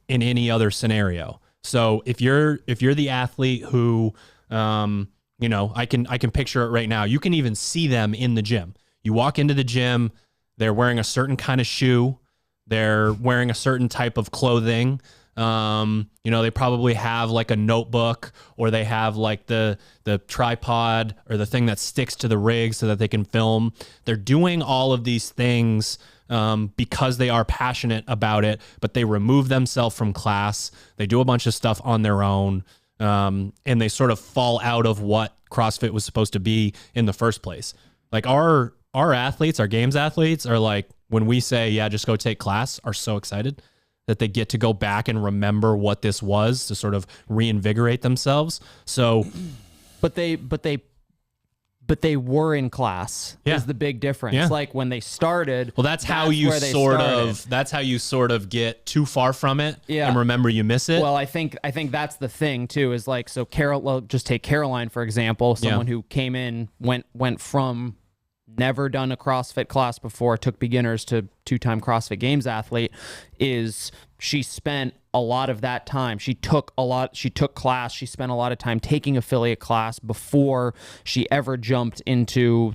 in any other scenario. So if you're the athlete who, I can picture it right now. You can even see them in the gym. You walk into the gym, they're wearing a certain kind of shoe. They're wearing a certain type of clothing. They probably have like a notebook, or they have like the tripod or the thing that sticks to the rig so that they can film. They're doing all of these things because they are passionate about it, but they remove themselves from class. They do a bunch of stuff on their own, and they sort of fall out of what CrossFit was supposed to be in the first place. Like our athletes, our games athletes are like, when we say, yeah, just go take class, are so excited that they get to go back and remember what this was to sort of reinvigorate themselves. So, but they were in class. Yeah. Is the big difference. Yeah. Like when they started. Well, that's how you sort of get too far from it. Yeah. And remember you miss it. Well, I think that's the thing too, is like, so just take Caroline, for example, someone who came in, went from never done a CrossFit class before, took beginners to 2-time CrossFit Games athlete. Is she spent a lot of that time. She took class. She spent a lot of time taking affiliate class before she ever jumped into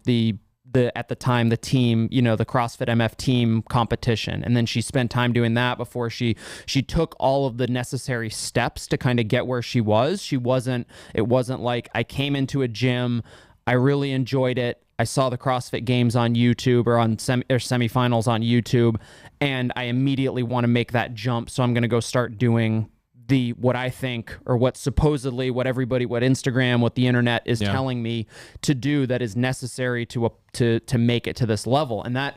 at the time, the team, the CrossFit MF team competition. And then she spent time doing that before she took all of the necessary steps to kind of get where she was. It wasn't like, I came into a gym, I really enjoyed it, I saw the CrossFit Games on YouTube or on semifinals on YouTube, and I immediately want to make that jump. So I'm going to go start doing what I think, or what supposedly, what Instagram, what the internet is telling me to do, that is necessary to make it to this level. And that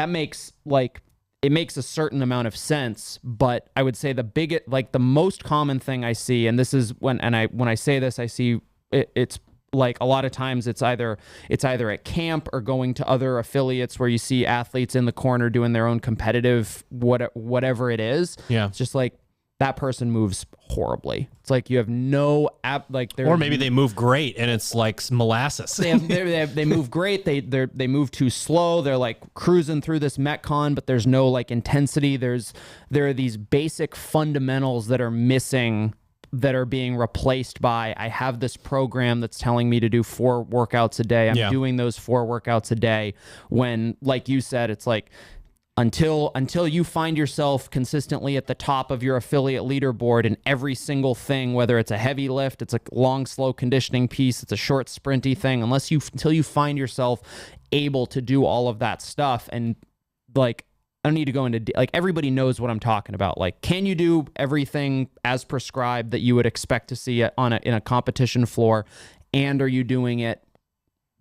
makes it makes a certain amount of sense. But I would say the most common thing I see, and this is when I say this, I see it's like a lot of times it's either at camp or going to other affiliates where you see athletes in the corner doing their own competitive whatever it is. Yeah. It's just like, that person moves horribly. It's like you have no or maybe they move great and it's like molasses. They move great. They move too slow. They're like cruising through this Metcon, but there's no like intensity. There are these basic fundamentals that are missing, that are being replaced by, I have this program that's telling me to do 4 workouts a day. I'm doing those 4 workouts a day. When, like you said, it's like, until you find yourself consistently at the top of your affiliate leaderboard in every single thing, whether it's a heavy lift, it's a long, slow conditioning piece, it's a short sprinty thing, until you find yourself able to do all of that stuff. And like, I don't need to go into, like, everybody knows what I'm talking about. Like, can you do everything as prescribed that you would expect to see in a competition floor? And are you doing it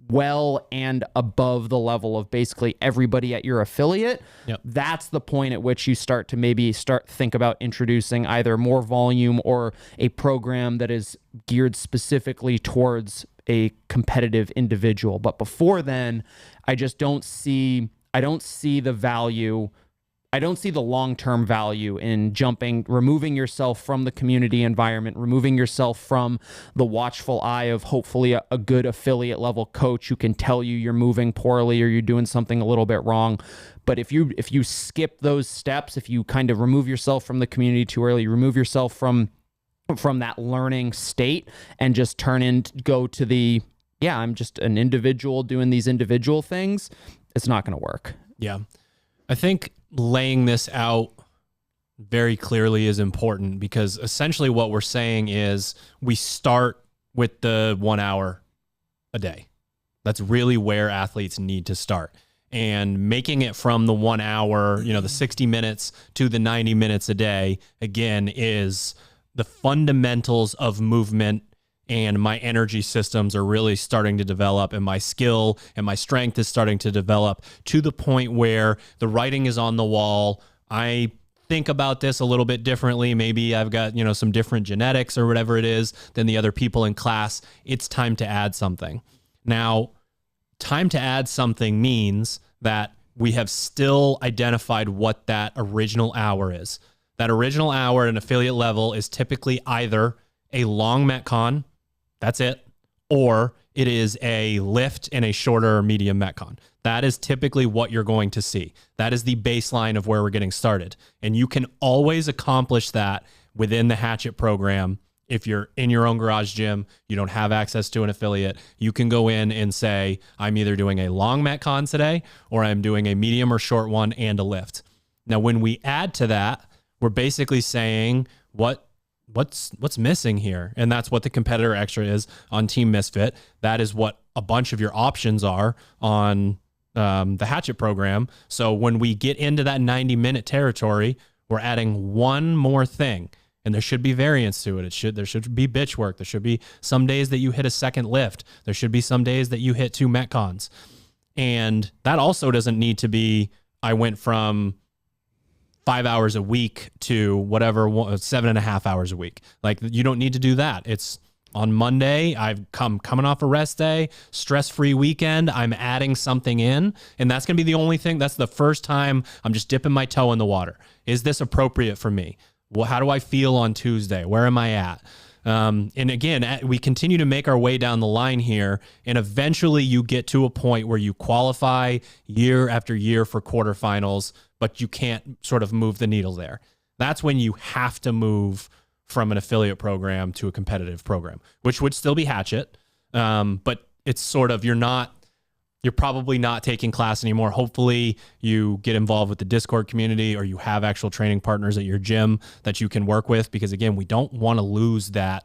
well and above the level of basically everybody at your affiliate? Yep. That's the point at which you start to think about introducing either more volume or a program that is geared specifically towards a competitive individual. But before then, I don't see the value. I don't see the long-term value in removing yourself from the community environment, removing yourself from the watchful eye of hopefully a good affiliate level coach who can tell you you're moving poorly or you're doing something a little bit wrong. But if you skip those steps, if you kind of remove yourself from the community too early, you remove yourself from that learning state and just go to I'm just an individual doing these individual things, it's not going to work. Yeah. I think laying this out very clearly is important, because essentially what we're saying is we start with the 1 hour a day. That's really where athletes need to start. And making it from the 1 hour, the 60 minutes to the 90 minutes a day, again, is the fundamentals of movement. And my energy systems are really starting to develop, and my skill and my strength is starting to develop to the point where the writing is on the wall. I think about this a little bit differently. Maybe I've got, some different genetics or whatever it is than the other people in class. It's time to add something. Now, time to add something means that we have still identified what that original hour is. That original hour at an affiliate level is typically either a long Metcon, that's it, or it is a lift and a shorter or medium Metcon. That is typically what you're going to see. That is the baseline of where we're getting started. And you can always accomplish that within the Hatchet program. If you're in your own garage gym, you don't have access to an affiliate, you can go in and say, I'm either doing a long Metcon today, or I'm doing a medium or short one and a lift. Now, when we add to that, we're basically saying what's missing here, and that's what the competitor extra is on Team Misfit. That is what a bunch of your options are on the Hatchet program. So when we get into that 90-minute territory, we're adding one more thing, and there should be variance to it. There should be bitch work. There should be some days that you hit a second lift. There should be some days that you hit 2 Metcons. And that also doesn't need to be, I went from 5 hours a week to whatever, 7.5 hours a week. Like, you don't need to do that. It's on Monday, I've coming off a rest day, stress-free weekend. I'm adding something in, and that's going to be the only thing. That's the first time I'm just dipping my toe in the water. Is this appropriate for me? Well, how do I feel on Tuesday? Where am I at? And again, we continue to make our way down the line here, and eventually you get to a point where you qualify year after year for quarterfinals, but you can't sort of move the needle there. That's when you have to move from an affiliate program to a competitive program, which would still be Hatchet. But it's sort of, you're probably not taking class anymore. Hopefully you get involved with the Discord community, or you have actual training partners at your gym that you can work with, because again, we don't want to lose that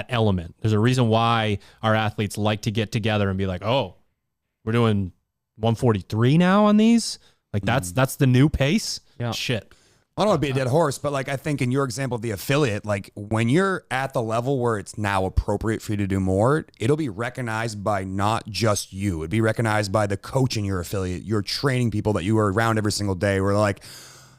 element. There's a reason why our athletes like to get together and be like, oh, we're doing 143 now on these. Like that's the new pace. Yeah. Shit. I don't want to be a dead horse, but like, I think in your example of the affiliate, like when you're at the level where it's now appropriate for you to do more, it'll be recognized by not just you. It'd be recognized by the coach in your affiliate, your training people that you are around every single day. We're like,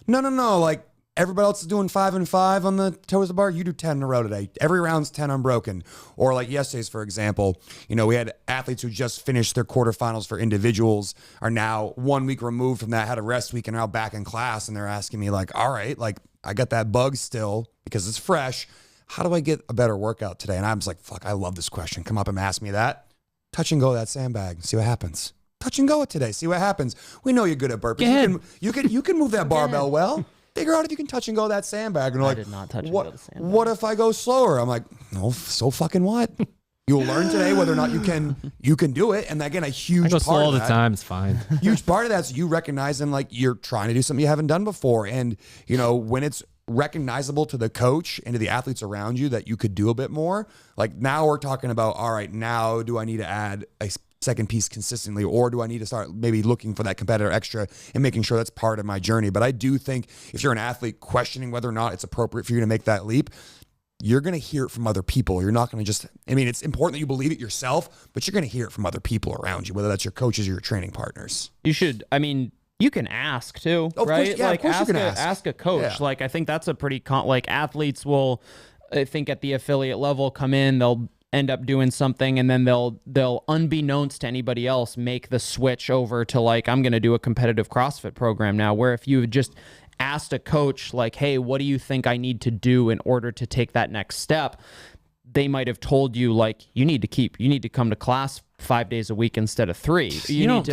no, like everybody else is doing 5 and 5 on the toes of the bar. You do 10 in a row today. Every round's 10 unbroken. Or like yesterday's, for example, we had athletes who just finished their quarterfinals for individuals, are now 1 week removed from that, had a rest week, and are now back in class. And they're asking me like, all right, like I got that bug still because it's fresh. How do I get a better workout today? And I was like, fuck, I love this question. Come up and ask me that. Touch and go that sandbag. See what happens. Touch and go it today. See what happens. We know you're good at burpees. You can move that barbell well. Figure out if you can touch and go that sandbag. And I like, did not touch and go the sandbag. What if I go slower? I'm like, no, so fucking what? You'll learn today whether or not you can do it. And again, a huge I go part slow all of the that, time. It's fine. huge part of that's you recognizing like you're trying to do something you haven't done before. And when it's recognizable to the coach and to the athletes around you that you could do a bit more, like now we're talking about, all right, now do I need to add a second piece consistently, or do I need to start maybe looking for that competitor extra and making sure that's part of my journey? But I do think if you're an athlete questioning whether or not it's appropriate for you to make that leap, you're going to hear it from other people. You're not going to it's important that you believe it yourself, but you're going to hear it from other people around you, whether that's your coaches or your training partners. You should, you can ask too, right? Of course you can ask a coach. Yeah. Like, I think that's a pretty, athletes will, I think at the affiliate level, come in, they'll end up doing something, and then they'll unbeknownst to anybody else make the switch over to like, I'm going to do a competitive CrossFit program now, where if you had just asked a coach like, hey, what do you think I need to do in order to take that next step? They might have told you like, you need to come to class 5 days a week instead of 3. You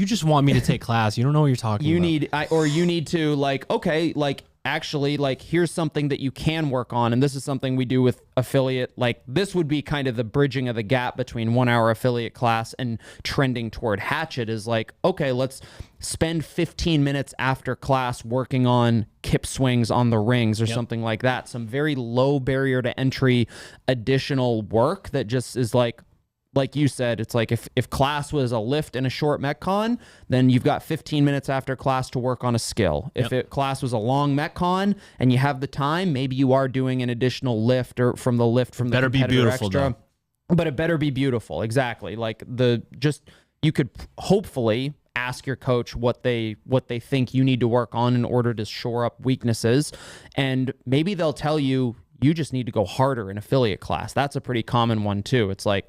just want me to take class. You don't know what you're talking about. You need to like, okay, like actually, like, here's something that you can work on. And this is something we do with affiliate. Like, this would be kind of the bridging of the gap between 1 hour affiliate class and trending toward Hatchet is like, okay, let's spend 15 minutes after class working on kip swings on the rings or something like that. Some very low barrier to entry additional work that just is like you said, it's like if class was a lift and a short Metcon, then you've got 15 minutes after class to work on a skill. If class was a long Metcon and you have the time, maybe you are doing an additional lift or from the better be beautiful extra. But it better be beautiful. Exactly. Like you could hopefully ask your coach what they think you need to work on in order to shore up weaknesses. And maybe they'll tell you just need to go harder in affiliate class. That's a pretty common one too. It's like,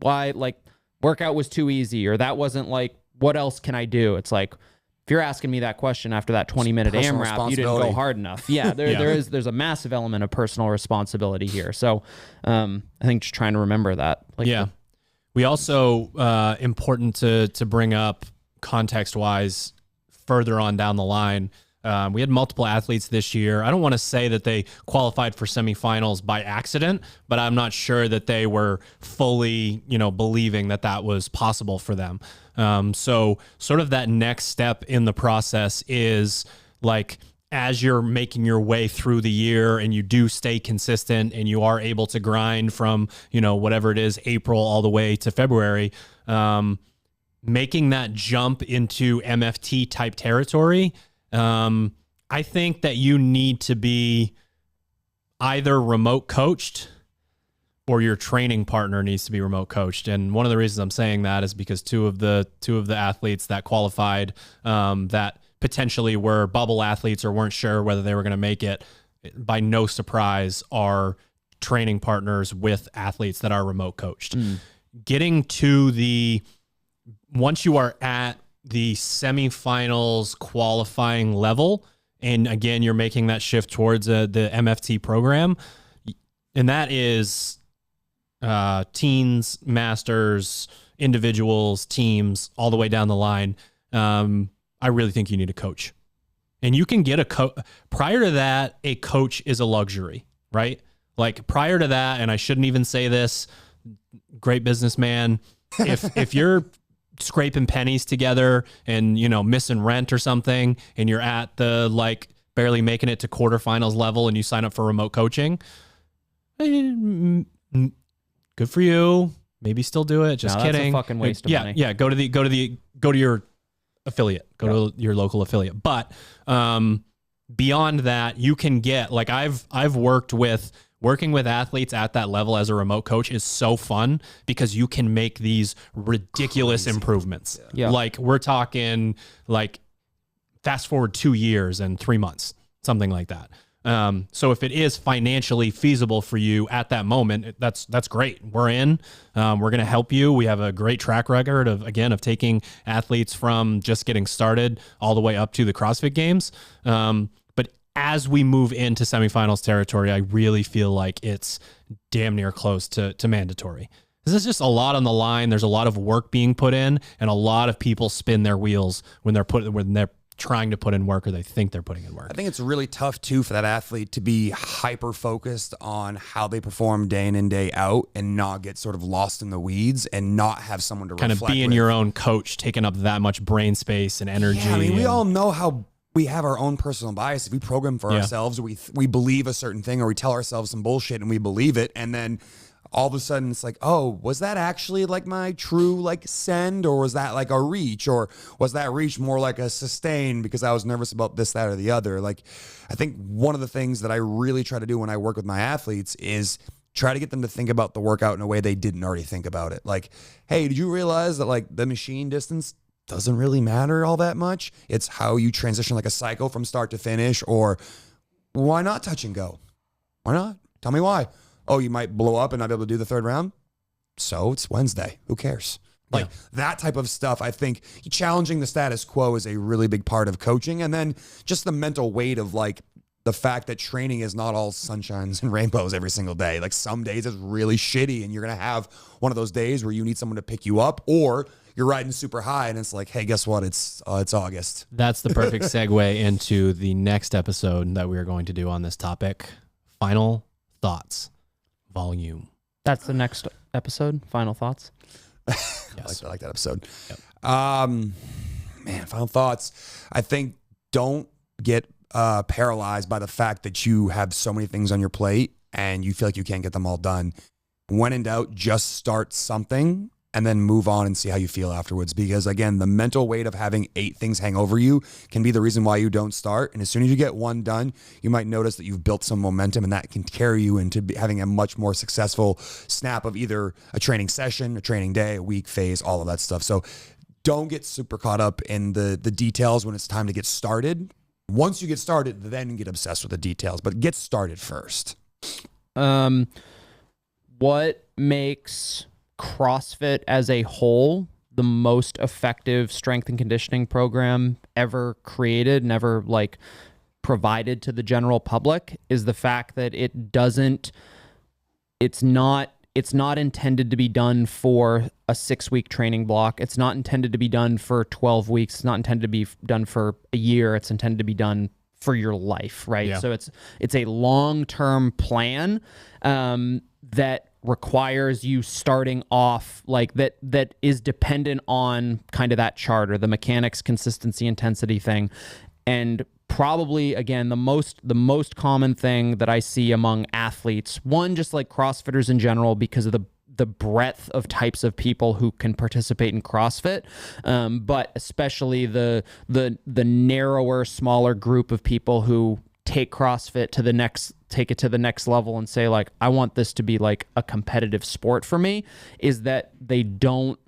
why, like, workout was too easy, or that wasn't like, what else can I do? It's like, if you're asking me that question after that 20-minute AMRAP, you didn't go hard enough. Yeah, there's a massive element of personal responsibility here. So I think just trying to remember that. We also, important to bring up context-wise further on down the line, we had multiple athletes this year. I don't want to say that they qualified for semifinals by accident, but I'm not sure that they were fully, believing that was possible for them. So sort of that next step in the process is like as you're making your way through the year and you do stay consistent and you are able to grind from, whatever it is, April all the way to February, making that jump into MFT type territory, I think that you need to be either remote coached or your training partner needs to be remote coached. And one of the reasons I'm saying that is because two of the athletes that qualified, that potentially were bubble athletes or weren't sure whether they were going to make it, by no surprise are training partners with athletes that are remote coached. Getting to once you are at the semifinals qualifying level, and again, you're making that shift towards the MFT program, and that is teens, masters, individuals, teams, all the way down the line. I really think you need a coach. And you can get a coach. Prior to that, a coach is a luxury, right? Like prior to that, and I shouldn't even say this, great businessman, if you're scraping pennies together and, missing rent or something, and you're at the barely making it to quarterfinals level and you sign up for remote coaching, good for you. Maybe still do it. Just kidding. That's a fucking waste of money. Yeah. Go to your affiliate, go to your local affiliate. But, beyond that, you can get, I've working with athletes at that level as a remote coach is so fun because you can make these ridiculous improvements. Yeah. We're talking fast forward 2 years and 3 months, something like that. So if it is financially feasible for you at that moment, that's great. We're in, we're going to help you. We have a great track record of taking athletes from just getting started all the way up to the CrossFit Games. But as we move into semifinals territory, I really feel like it's damn near close to mandatory. This is just a lot on the line. There's a lot of work being put in, and a lot of people spin their wheels when they're trying to put in work or they think they're putting in work. I think it's really tough too for that athlete to be hyper focused on how they perform day in and day out and not get sort of lost in the weeds and not have someone to kind of being your own coach, taking up that much brain space and energy. Yeah, we all know how we have our own personal bias. If we program for ourselves, we believe a certain thing, or we tell ourselves some bullshit and we believe it, and then all of a sudden it's like, oh, was that actually my true send, or was that a reach, or was that reach more like a sustain because I was nervous about this, that, or the other? I think one of the things that I really try to do when I work with my athletes is try to get them to think about the workout in a way they didn't already think about it. Hey, did you realize that the machine distance doesn't really matter all that much? It's how you transition a cycle from start to finish. Or why not touch and go? Why not? Tell me why. Oh, you might blow up and not be able to do the third round? So it's Wednesday. Who cares? That type of stuff, I think challenging the status quo is a really big part of coaching. And then just the mental weight of the fact that training is not all sunshines and rainbows every single day. Some days it's really shitty and you're going to have one of those days where you need someone to pick you up, or you're riding super high and it's hey, guess what? It's August. That's the perfect segue into the next episode that we are going to do on this topic. Final thoughts. Volume. That's the next episode. Final thoughts. Yes. I like that episode. Yep. Final thoughts. I think don't get paralyzed by the fact that you have so many things on your plate and you feel like you can't get them all done. When in doubt, just start something and then move on and see how you feel afterwards. Because again, the mental weight of having 8 things hang over you can be the reason why you don't start. And as soon as you get one done, you might notice that you've built some momentum, and that can carry you into having a much more successful snap of either a training session, a training day, a week, phase, all of that stuff. So don't get super caught up in the details when it's time to get started. Once you get started, then get obsessed with the details, but get started first. What makes CrossFit as a whole the most effective strength and conditioning program ever created and ever provided to the general public is the fact that it's not intended to be done for a 6-week training block. It's not intended to be done for 12 weeks. It's not intended to be done for a year. It's intended to be done for your life, right? Yeah. So it's a long-term plan that requires you starting off that is dependent on kind of that charter, the mechanics, consistency, intensity thing. And probably, again, the most common thing that I see among athletes, one, just like CrossFitters in general, because of the breadth of types of people who can participate in CrossFit, but especially the narrower, smaller group of people who take CrossFit take it to the next level and say, like, I want this to be like a competitive sport for me, is that they don't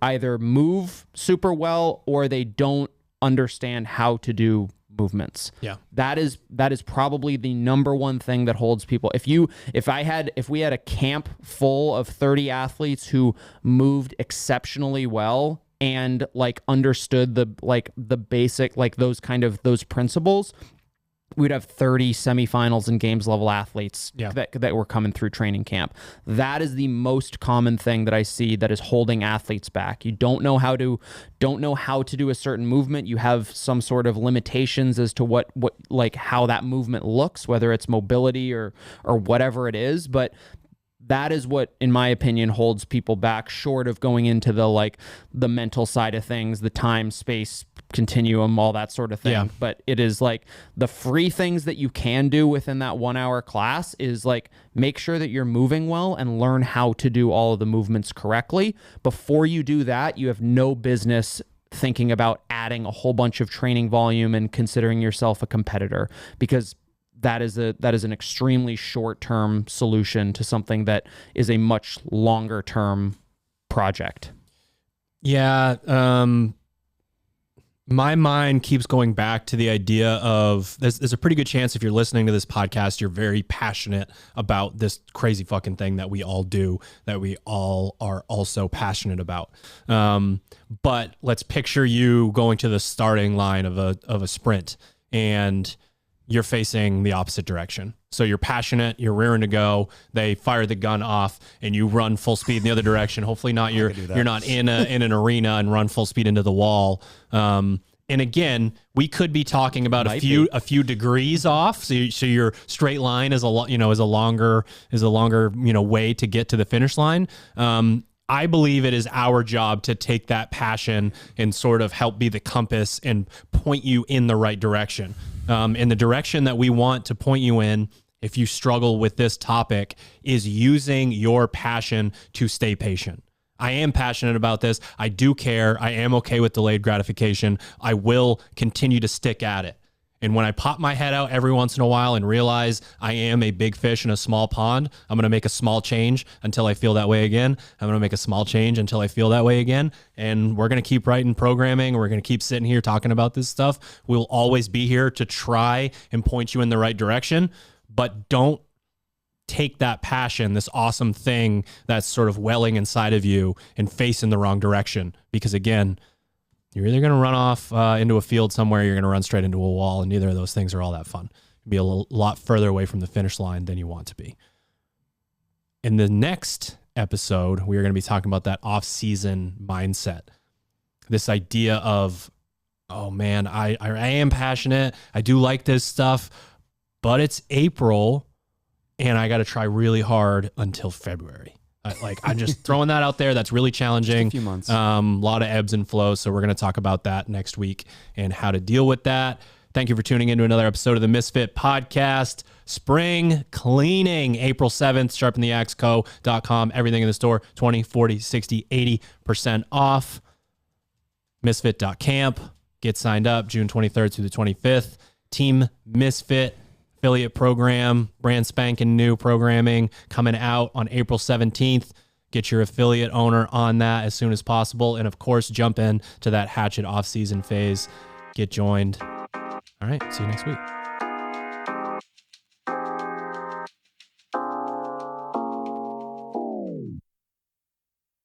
either move super well or they don't understand how to do movements. Yeah. That is probably the number one thing that holds people. If we had a camp full of 30 athletes who moved exceptionally well and like understood the basic, like those principles, we'd have 30 semifinals and games level athletes that were coming through training camp. That is the most common thing that I see that is holding athletes back. You don't know how to do a certain movement. You have some sort of limitations as to what like how that movement looks, whether it's mobility or whatever it is. But that is what, in my opinion, holds people back, short of going into the mental side of things, the time, space, continuum, all that sort of thing. Yeah. But it is like the free things that you can do within that 1 hour class is like, make sure that you're moving well and learn how to do all of the movements correctly. Before you do that, you have no business thinking about adding a whole bunch of training volume and considering yourself a competitor, because that is an extremely short-term solution to something that is a much longer-term project. Yeah. My mind keeps going back to the idea of there's a pretty good chance if you're listening to this podcast, you're very passionate about this crazy fucking thing that we all do, that we all are also passionate about. But let's picture you going to the starting line of a sprint and you're facing the opposite direction. So you're passionate, you're rearing to go, they fire the gun off and you run full speed in the other direction. Hopefully not you're not in an arena and run full speed into the wall. And again, we could be talking about a few degrees off. So your straight line is a longer way to get to the finish line. I believe it is our job to take that passion and sort of help be the compass and point you in the right direction. In the direction that we want to point you in, if you struggle with this topic, is using your passion to stay patient. I am passionate about this. I do care. I am okay with delayed gratification. I will continue to stick at it. And when I pop my head out every once in a while and realize I am a big fish in a small pond, I'm going to make a small change until I feel that way again. I'm going to make a small change until I feel that way again. And we're going to keep writing programming. We're going to keep sitting here talking about this stuff. We'll always be here to try and point you in the right direction, but don't take that passion, this awesome thing that's sort of welling inside of you, and face in the wrong direction. Because again, you're either going to run off into a field somewhere, you're going to run straight into a wall, and neither of those things are all that fun. You'll be a lot further away from the finish line than you want to be. In the next episode, we are going to be talking about that off-season mindset. This idea of, oh man, I am passionate. I do like this stuff, but it's April, and I got to try really hard until February. I'm just throwing that out there. That's really challenging. Just a few months. A lot of ebbs and flows. So we're going to talk about that next week and how to deal with that. Thank you for tuning into another episode of the Misfit Podcast. Spring cleaning, April 7th, sharpentheaxeco.com. Everything in the store, 20, 40, 60, 80% off. Misfit.camp. Get signed up June 23rd through the 25th. Team Misfit affiliate program, brand spanking new programming coming out on April 17th. Get your affiliate owner on that as soon as possible. And of course, jump in to that Hatchet off-season phase. Get joined. All right. See you next week.